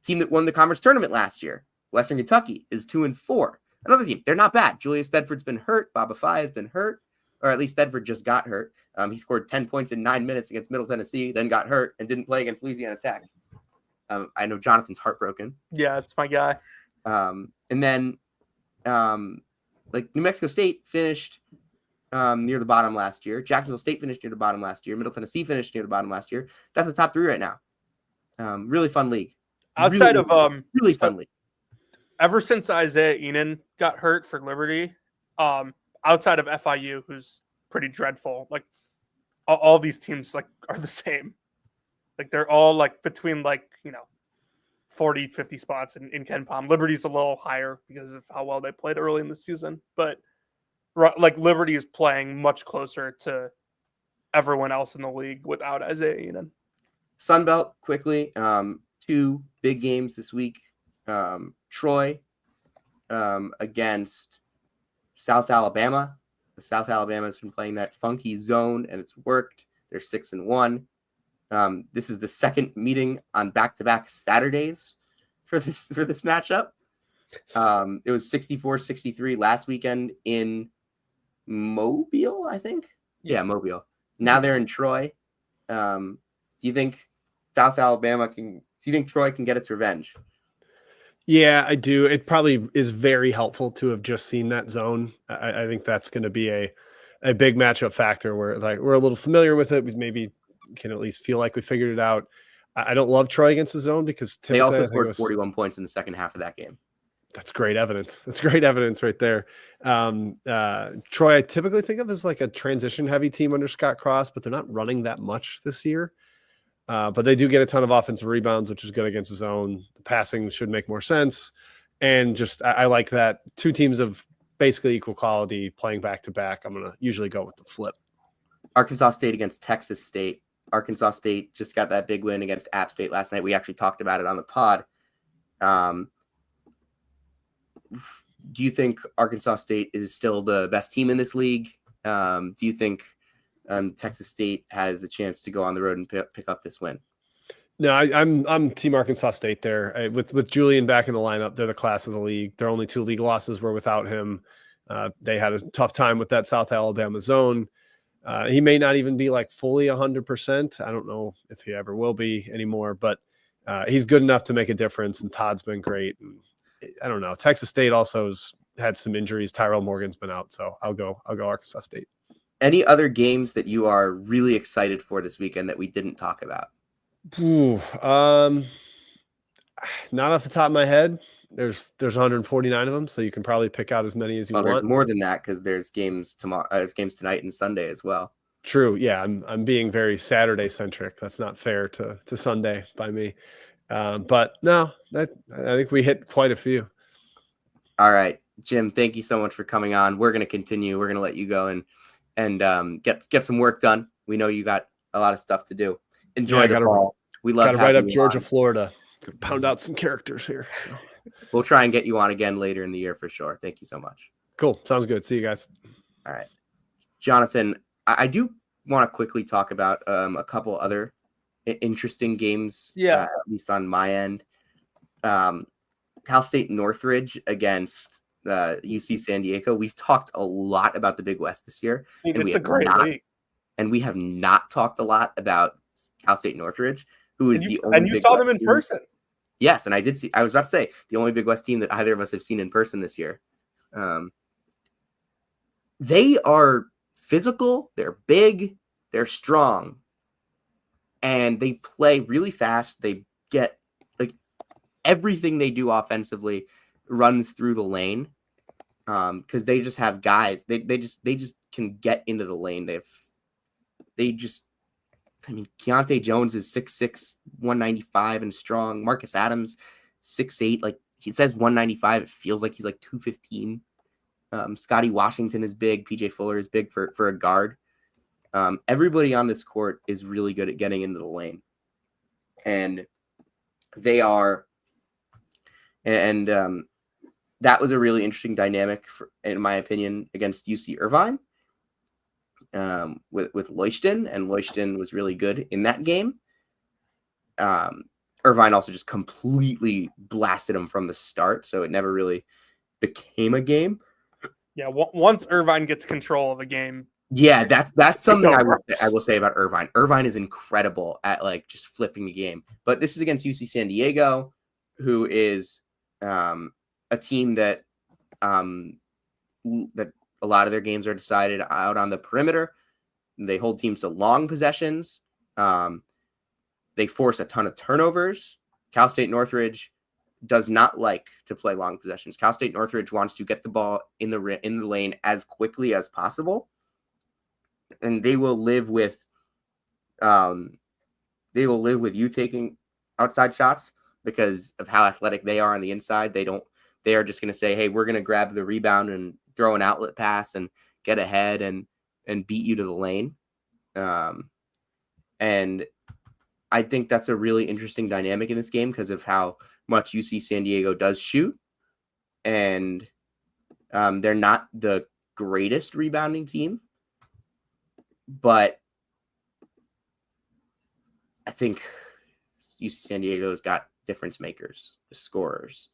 Team that won the conference tournament last year, Western Kentucky, is 2-4. Another team, they're not bad. Julius Thedford's been hurt. Baba Fai has been hurt. or at least Thedford just got hurt. He scored 10 points in 9 minutes against Middle Tennessee, then got hurt and didn't play against Louisiana Tech. I know Jonathan's heartbroken. Yeah, it's my guy. And then, like New Mexico State finished near the bottom last year. Jacksonville State finished near the bottom last year. Middle Tennessee finished near the bottom last year. That's the top 3 right now. Really fun league. Outside really fun league. Ever since Isaiah Enan got hurt for Liberty, outside of FIU, who's pretty dreadful, like all these teams like are the same. Like they're all like between 40, 50 spots in Ken Palm. Liberty's a little higher because of how well they played early in the season, but like Liberty is playing much closer to everyone else in the league without Isaiah Enan. Sunbelt quickly. 2 big games this week. Troy against South Alabama. South Alabama has been playing that funky zone and it's worked. They're 6-1. This is the second meeting on back-to-back Saturdays for this matchup. It was 64-63 last weekend in Mobile, I think. Yeah, Mobile. Now they're in Troy. Do you think Troy can get its revenge? Yeah, I do. It probably is very helpful to have just seen that zone. I think that's going to be a big matchup factor where like we're a little familiar with it. We maybe can at least feel like we figured it out. I don't love Troy against the zone because they also scored 41 points in the second half of that game. That's great evidence. That's great evidence right there. Troy, I typically think of as like a transition heavy team under Scott Cross, but they're not running that much this year. But they do get a ton of offensive rebounds, which is good against the zone. The passing should make more sense. And just, I like that 2 teams of basically equal quality playing back to back. I'm going to usually go with the flip. Arkansas State against Texas State. Arkansas State just got that big win against App State last night. We actually talked about it on the pod. Do you think Arkansas State is still the best team in this league? Do you think Texas State has a chance to go on the road and pick up this win? No, I'm Team Arkansas State there. With Julian back in the lineup, they're the class of the league. Their only 2 league losses were without him. They had a tough time with that South Alabama zone. He may not even be like fully 100%. I don't know if he ever will be anymore, but he's good enough to make a difference. And Todd's been great. And I don't know. Texas State also has had some injuries. Tyrell Morgan's been out, so I'll go Arkansas State. Any other games that you are really excited for this weekend that we didn't talk about? Not off the top of my head. There's 149 of them, so you can probably pick out as many as you want. There's more than that because there's games tomorrow. There's games tonight and Sunday as well. True. Yeah, I'm being very Saturday centric. That's not fair to Sunday by me. But no, I think we hit quite a few. All right, Jim. Thank you so much for coming on. We're going to continue. We're going to let you go and get some work done. We know you got a lot of stuff to do. Enjoy the ball. We love. Got to write up Georgia, Florida. Pound out some characters here. We'll try and get you on again later in the year for sure. Thank you so much. Cool. Sounds good. See you guys. All right, Jonathan. I do want to quickly talk about a couple other interesting games. Yeah. At least on my end. Cal State Northridge against UC San Diego. We've talked a lot about the Big West this year. It's a great league. And we have not talked a lot about Cal State Northridge, who is the only. And you saw them in person. Yes, and I did see. I was about to say the only Big West team that either of us have seen in person this year. They are physical. They're big. They're strong, and they play really fast. They get like everything they do offensively runs through the lane because they just have guys. They just can get into the lane. Keontae Jones is 6'6", 195 and strong. Marcus Adams, 6'8". Like he says 195. It feels like he's like 215. Scotty Washington is big. PJ Fuller is big for a guard. Everybody on this court is really good at getting into the lane. And they are, and that was a really interesting dynamic, in my opinion, against UC Irvine. With Leuchten, and Leuchten was really good in that game. Irvine also just completely blasted him from the start, so it never really became a game. Yeah, once Irvine gets control of a game, Yeah, that's something a I will say about Irvine. Irvine is incredible at like just flipping the game. But this is against UC San Diego, who is a team that that a lot of their games are decided out on the perimeter. They hold teams to long possessions. They force a ton of turnovers. Cal State Northridge does not like to play long possessions. Cal State Northridge wants to get the ball in the lane as quickly as possible, and they will live with you taking outside shots because of how athletic they are on the inside. They are just going to say, hey, we're going to grab the rebound and throw an outlet pass and get ahead and beat you to the lane. And I think that's a really interesting dynamic in this game because of how much UC San Diego does shoot. And they're not the greatest rebounding team, but I think UC San Diego's got difference makers, scorers.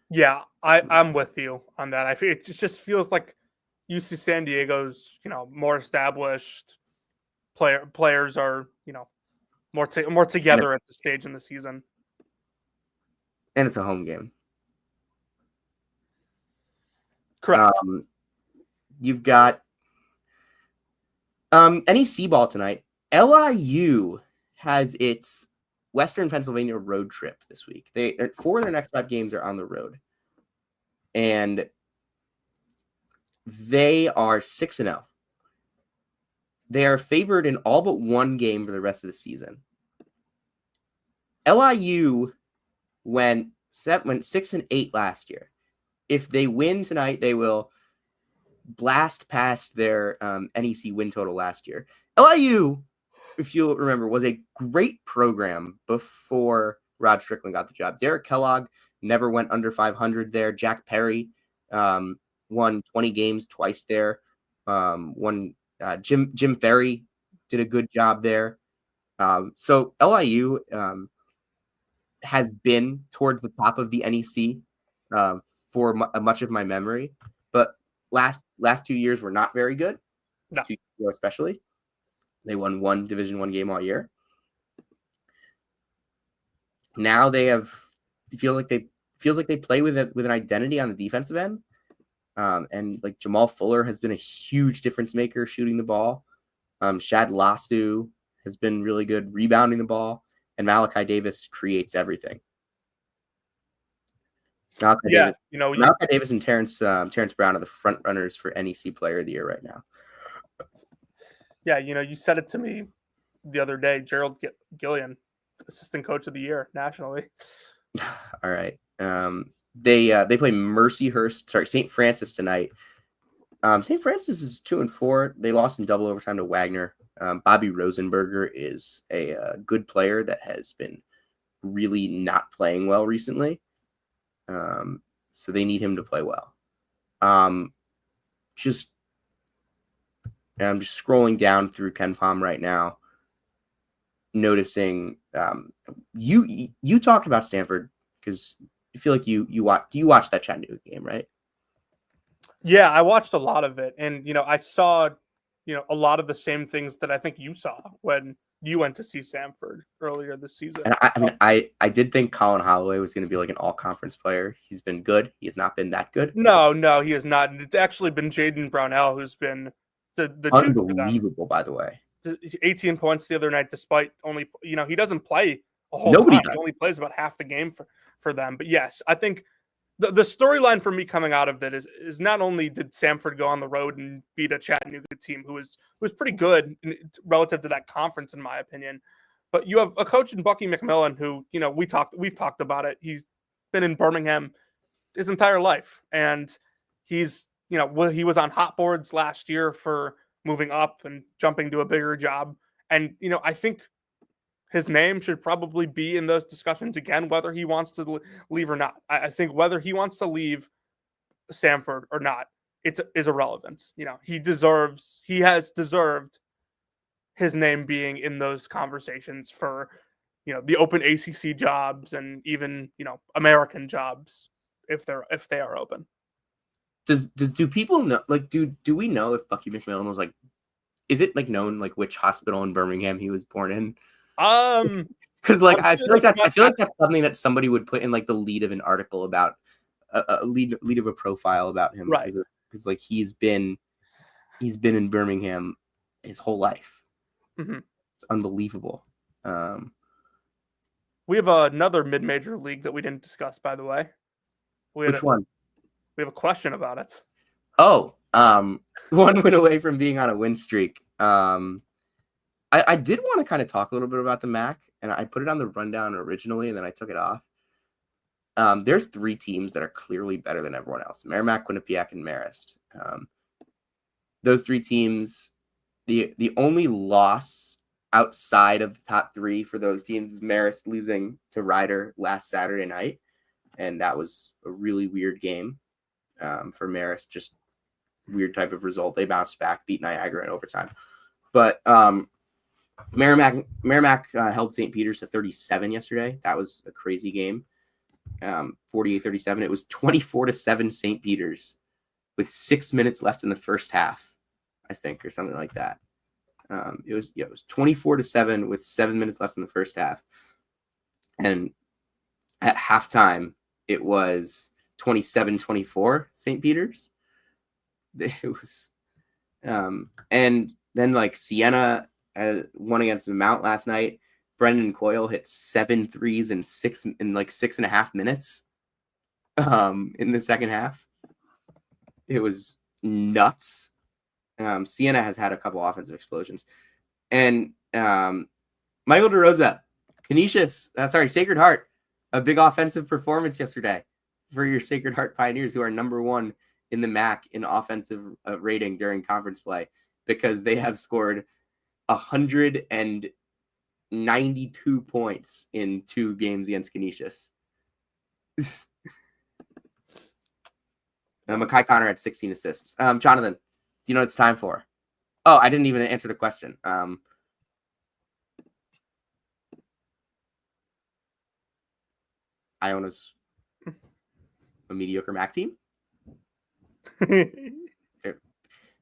Yeah, I'm with you on that. I feel it just feels like UC San Diego's, more established players are, more together at this stage in the season. And it's a home game. Correct. You've got NEC ball tonight. LIU has its Western Pennsylvania road trip this week. 4 of their next 5 games are on the road. And they are 6-0. They are favored in all but one game for the rest of the season. LIU went 6-8 last year. If they win tonight, they will blast past their NEC win total last year. LIU, if you'll remember, was a great program before Rod Strickland got the job. Derek Kellogg never went under 500 there. Jack Perry won 20 games twice there. Jim Ferry did a good job there. So LIU has been towards the top of the NEC for much of my memory, but last 2 years were not very good. No. 2 years ago especially, they won one Division I game all year. Now feels like they play with an identity on the defensive end. And like Jamal Fuller has been a huge difference maker shooting the ball. Shad Lasu has been really good rebounding the ball, and Malachi Davis creates everything. Malachi Davis and Terrence Brown are the front runners for NEC Player of the Year right now. Yeah, you said it to me the other day. Gerald Gillian, Assistant Coach of the Year nationally. All right. They play St. Francis tonight. St. Francis is 2-4. They lost in double overtime to Wagner. Bobby Rosenberger is a good player that has been really not playing well recently. So they need him to play well. I'm just scrolling down through KenPom right now, noticing you talked about Stanford because I feel like you watch that Chattanooga game, right? Yeah, I watched a lot of it, and I saw a lot of the same things that I think you saw when you went to see Samford earlier this season. And I did think Colin Holloway was going to be like an all-conference player. He's been good. He has not been that good. No, he has not. It's actually been Jaden Brownell who's been the unbelievable, by the way. 18 points the other night, despite only he doesn't play a whole Nobody time. does. He only plays about half the game for them. But yes, I think the storyline for me coming out of that is not only did Samford go on the road and beat a Chattanooga team who was pretty good relative to that conference, in my opinion, but you have a coach in Bucky McMillan who we've talked about it. He's been in Birmingham his entire life, and he's he was on hot boards last year for moving up and jumping to a bigger job, and I think his name should probably be in those discussions again, whether he wants to leave or not. I think whether he wants to leave Samford or not, is irrelevant. He has deserved his name being in those conversations for, the open ACC jobs and even, American jobs if they are open. Do people know, like, do we know if Bucky McMillan was like is it like known like which hospital in Birmingham he was born in? Um, Because like I'm I sure feel like that's that's I not feel like that's something that somebody would put in like the lead of an article about a lead of a profile about him right. because like he's been in Birmingham his whole life. Mhm. It's unbelievable. We have another mid-major league that we didn't discuss, by the way. Which one? We have a question about it. Oh, one win away from being on a win streak. I did want to kind of talk a little bit about the MAC, and I put it on the rundown originally, and then I took it off. There's 3 teams that are clearly better than everyone else: Merrimack, Quinnipiac, and Marist. Those 3 teams, the only loss outside of the top 3 for those teams is Marist losing to Ryder last Saturday night, and that was a really weird game for Marist. Just weird type of result. They bounced back, beat Niagara in overtime. But Merrimack held St. Peter's to 37 yesterday. That was a crazy game. 48-37. It was 24-7 St. Peter's with 6 minutes left in the first half, I think, or something like that. It was 24-7 with 7 minutes left in the first half. And at halftime, it was 27-24 St. Peter's. It was and then like Siena won against Mount last night. Brendan Coyle hit 7 threes in 6.5 minutes in the second half. It was nuts. Siena has had a couple offensive explosions. And Michael DeRosa, Sacred Heart, a big offensive performance yesterday for your Sacred Heart Pioneers, who are number 1 in the MAC in offensive rating during conference play, because they have scored 192 points in 2 games against Canisius. Makai Connor had 16 assists. Jonathan, do you know what it's time for? Oh, I didn't even answer the question. Iona's a mediocre MAC team.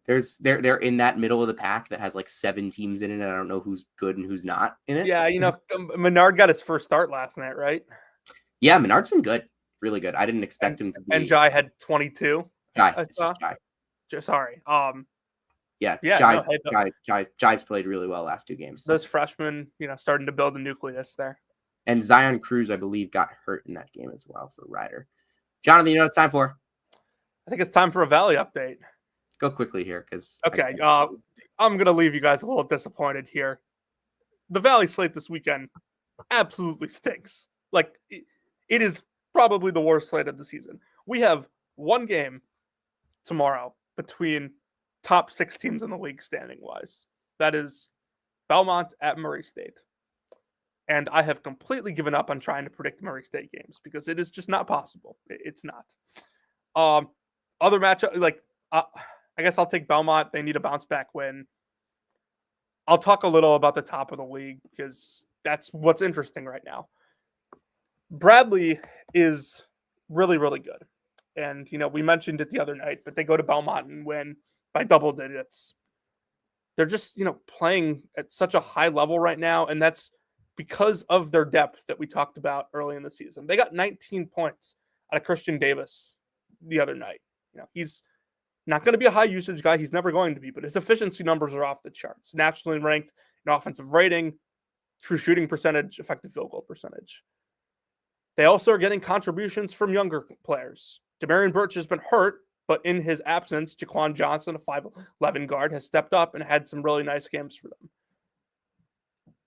They're in that middle of the pack that has like 7 teams in it. I don't know who's good and who's not in it. Yeah, Menard got his first start last night, right? Yeah, Menard's been good, really good. I didn't expect him to be. And Jai had 22. Jai, just Jai. Sorry. Yeah, Jai's played really well last 2 games. Those freshmen, starting to build a nucleus there. And Zion Cruz, I believe, got hurt in that game as well for Ryder. Jonathan, you know what it's time for? I think it's time for a Valley update. Go quickly here, because okay. I'm gonna leave you guys a little disappointed here. The Valley slate this weekend absolutely stinks. Like it is probably the worst slate of the season. We have 1 game tomorrow between top 6 teams in the league standing wise. That is Belmont at Murray State. And I have completely given up on trying to predict Murray State games because it is just not possible. It's not. Other matchup, I guess I'll take Belmont. They need a bounce back win. I'll talk a little about the top of the league because that's what's interesting right now. Bradley is really, really good. And, we mentioned it the other night, but they go to Belmont and win by double digits. They're just, playing at such a high level right now. And that's because of their depth that we talked about early in the season. They got 19 points out of Christian Davis the other night. He's not going to be a high usage guy. He's never going to be, but his efficiency numbers are off the charts. Nationally ranked in offensive rating, true shooting percentage, effective field goal percentage. They also are getting contributions from younger players. Demarion Birch has been hurt, but in his absence, Jaquan Johnson, a 5'11 guard, has stepped up and had some really nice games for them.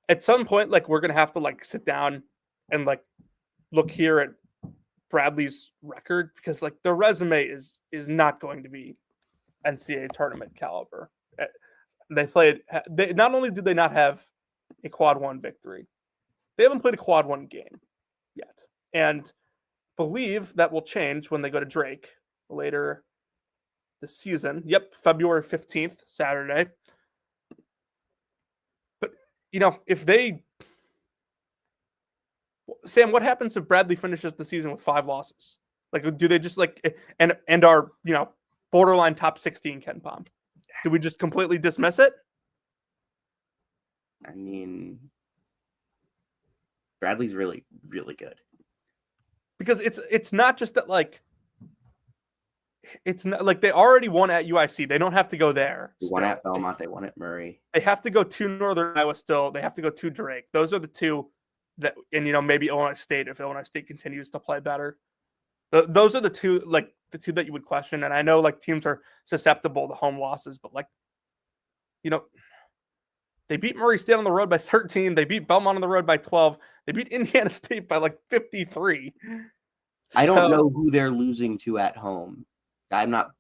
At some point, we're going to have to sit down and look here at Bradley's record because their resume is not going to be NCAA tournament caliber. They not only did they not have a quad 1 victory, they haven't played a quad 1 game yet, and believe that will change when they go to Drake later this season. Yep, February 15th, Saturday. But if they, Sam, what happens if Bradley finishes the season with 5 losses? Do they just and are borderline top 16 Ken Palm? Do we just completely dismiss it? I mean, Bradley's really, really good. Because it's not just that, like, it's not like they already won at UIC. They don't have to go there. They won at Belmont. They won at Murray. They have to go to Northern Iowa still. They have to go to Drake. Those are the two that, and maybe Illinois State if Illinois State continues to play better. Those are the two that you would question. And I know like teams are susceptible to home losses, but like, they beat Murray State on the road by 13. They beat Belmont on the road by 12. They beat Indiana State by like 53. I don't know who they're losing to at home. I'm not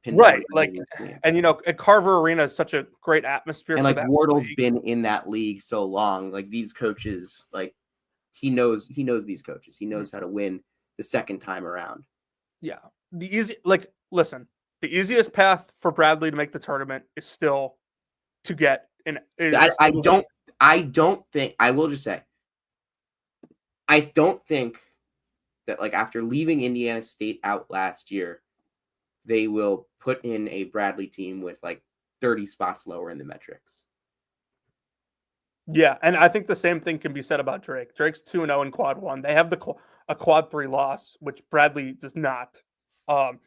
pinned right. Like, and Carver Arena is such a great atmosphere. And like Wardle's been in that league so long. Like these coaches, like he knows these coaches. He knows how to win the second time around. Yeah. Listen, the easiest path for Bradley to make the tournament is still to get in. I don't think that like after leaving Indiana State out last year, they will put in a Bradley team with like 30 spots lower in the metrics. Yeah, and I think the same thing can be said about Drake. Drake's 2-0 in quad 1. They have a quad 3 loss, which Bradley does not. And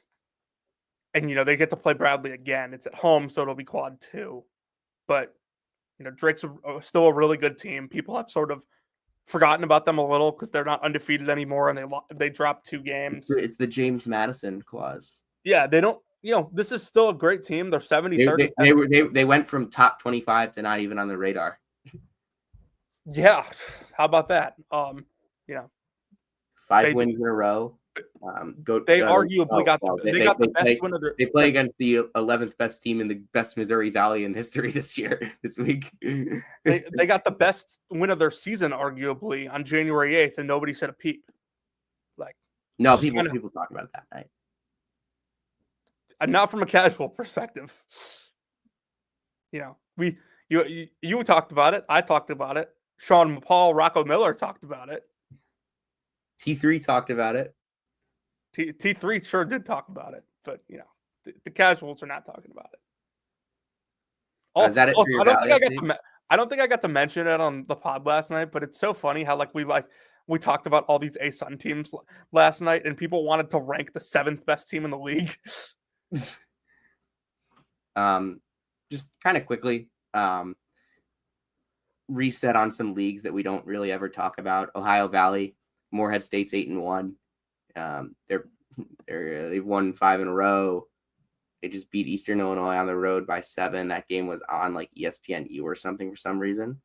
they get to play Bradley again. It's at home, so it'll be quad 2. But Drake's still a really good team. People have sort of forgotten about them a little because they're not undefeated anymore, and they dropped 2 games. It's the James Madison clause. Yeah, they don't. This is still a great team. They're 70-30. They went from top 25 to not even on the radar. Yeah, how about that? 5 wins in a row. Arguably got the best win of their. They play against the 11th best team in the best Missouri Valley in history this week. they got the best win of their season, arguably, on January 8th, and nobody said a peep. Like, no, people talk about that night. Not from a casual perspective. You talked about it. I talked about it. Sean Paul, Rocco Miller talked about it. T3 talked about it. T3 sure did talk about it, but the casuals are not talking about it. Is that it for your I don't think I got to mention it on the pod last night, but it's so funny how we talked about all these ASUN teams last night, and people wanted to rank the 7th best team in the league. Just kind of quickly, reset on some leagues that we don't really ever talk about. Ohio Valley, Morehead State's 8-1. They've won 5 in a row. They just beat Eastern Illinois on the road by 7. That game was on like ESPNU or something for some reason.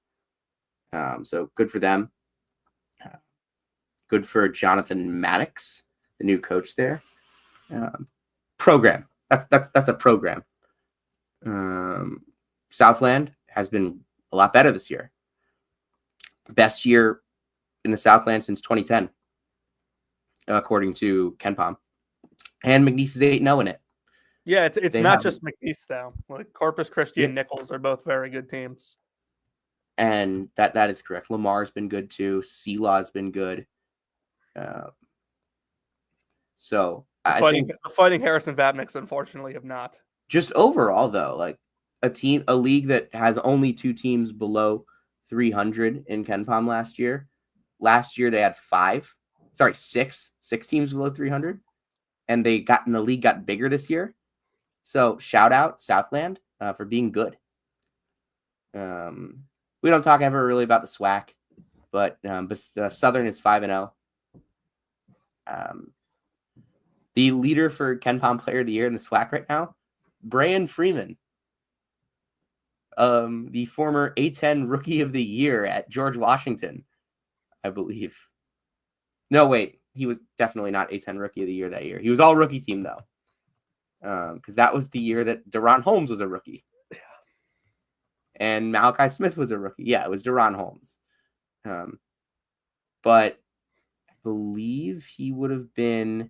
So good for them. Good for Jonathan Maddox, the new coach there. Program. That's a program. Southland has been a lot better this year. Best year in the Southland since 2010, according to KenPom. And McNeese is 8-0 in it. Yeah, it's not just McNeese though. Like Corpus Christi and Nichols are both very good teams. And that is correct. Lamar's been good too. Sealaw's been good. So the Fighting Harrison Vapniks unfortunately have not. Just overall though, like a league that has only 2 teams below 300 in KenPom last year. Last year they had 6 teams below 300, and the league got bigger this year. So shout out Southland for being good. We don't talk ever really about the SWAC, but Southern is 5-0. The leader for KenPom Player of the Year in the SWAC right now, Brian Freeman. The former A10 Rookie of the Year at George Washington, I believe. No, wait. He was definitely not A10 Rookie of the Year that year. He was all rookie team, though. Because that was the year that Deron Holmes was a rookie. And Malachi Smith was a rookie. Yeah, it was Deron Holmes. But I believe he would have been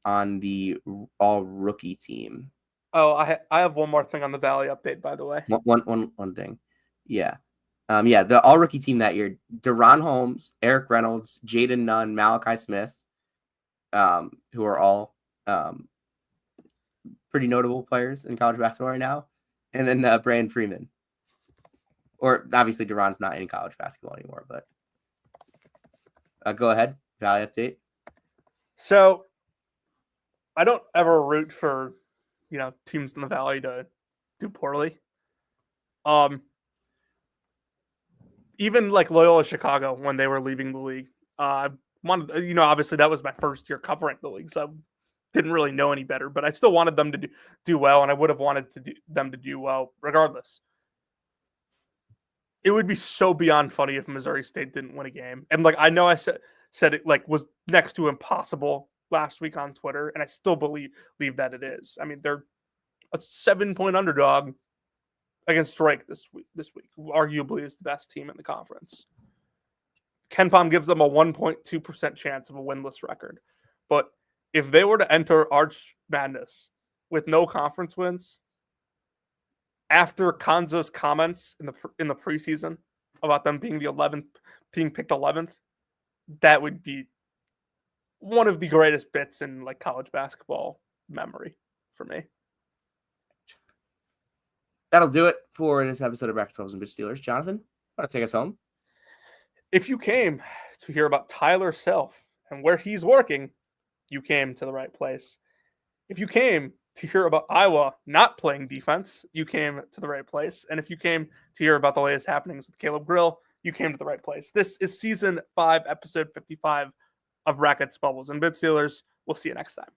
on the all-rookie team. Oh, I have one more thing on the Valley update, by the way. One thing. Yeah. The all-rookie team that year, Deron Holmes, Eric Reynolds, Jaden Nunn, Malachi Smith, who are all pretty notable players in college basketball right now, and then Brian Freeman. Or obviously, Duran's not in college basketball anymore, but go ahead. Valley update. So I don't ever root for, teams in the Valley to do poorly. Even like Loyola Chicago when they were leaving the league, I wanted, obviously that was my first year covering the league, so I didn't really know any better, but I still wanted them to do well, and I would have wanted them to do well regardless. It would be so beyond funny if Missouri State didn't win a game. And like I know I said it like was next to impossible last week on Twitter, and I still believe that it is. I mean, they're a 7-point underdog against Drake this week. Who arguably is the best team in the conference. KenPom gives them a 1.2% chance of a winless record. But if they were to enter Arch Madness with no conference wins, after Konzo's comments in the preseason about them being being picked 11th, that would be one of the greatest bits in like college basketball memory for me. That'll do it for this episode of Bracket 12s and Bit Steelers. Jonathan, want to take us home? If you came to hear about Tyler Self and where he's working, you came to the right place. If you came to hear about Iowa not playing defense, you came to the right place. And if you came to hear about the latest happenings with Caleb Grill, you came to the right place. This is season 5, episode 55 of Brackets, Bubbles, and Bit Steelers. We'll see you next time.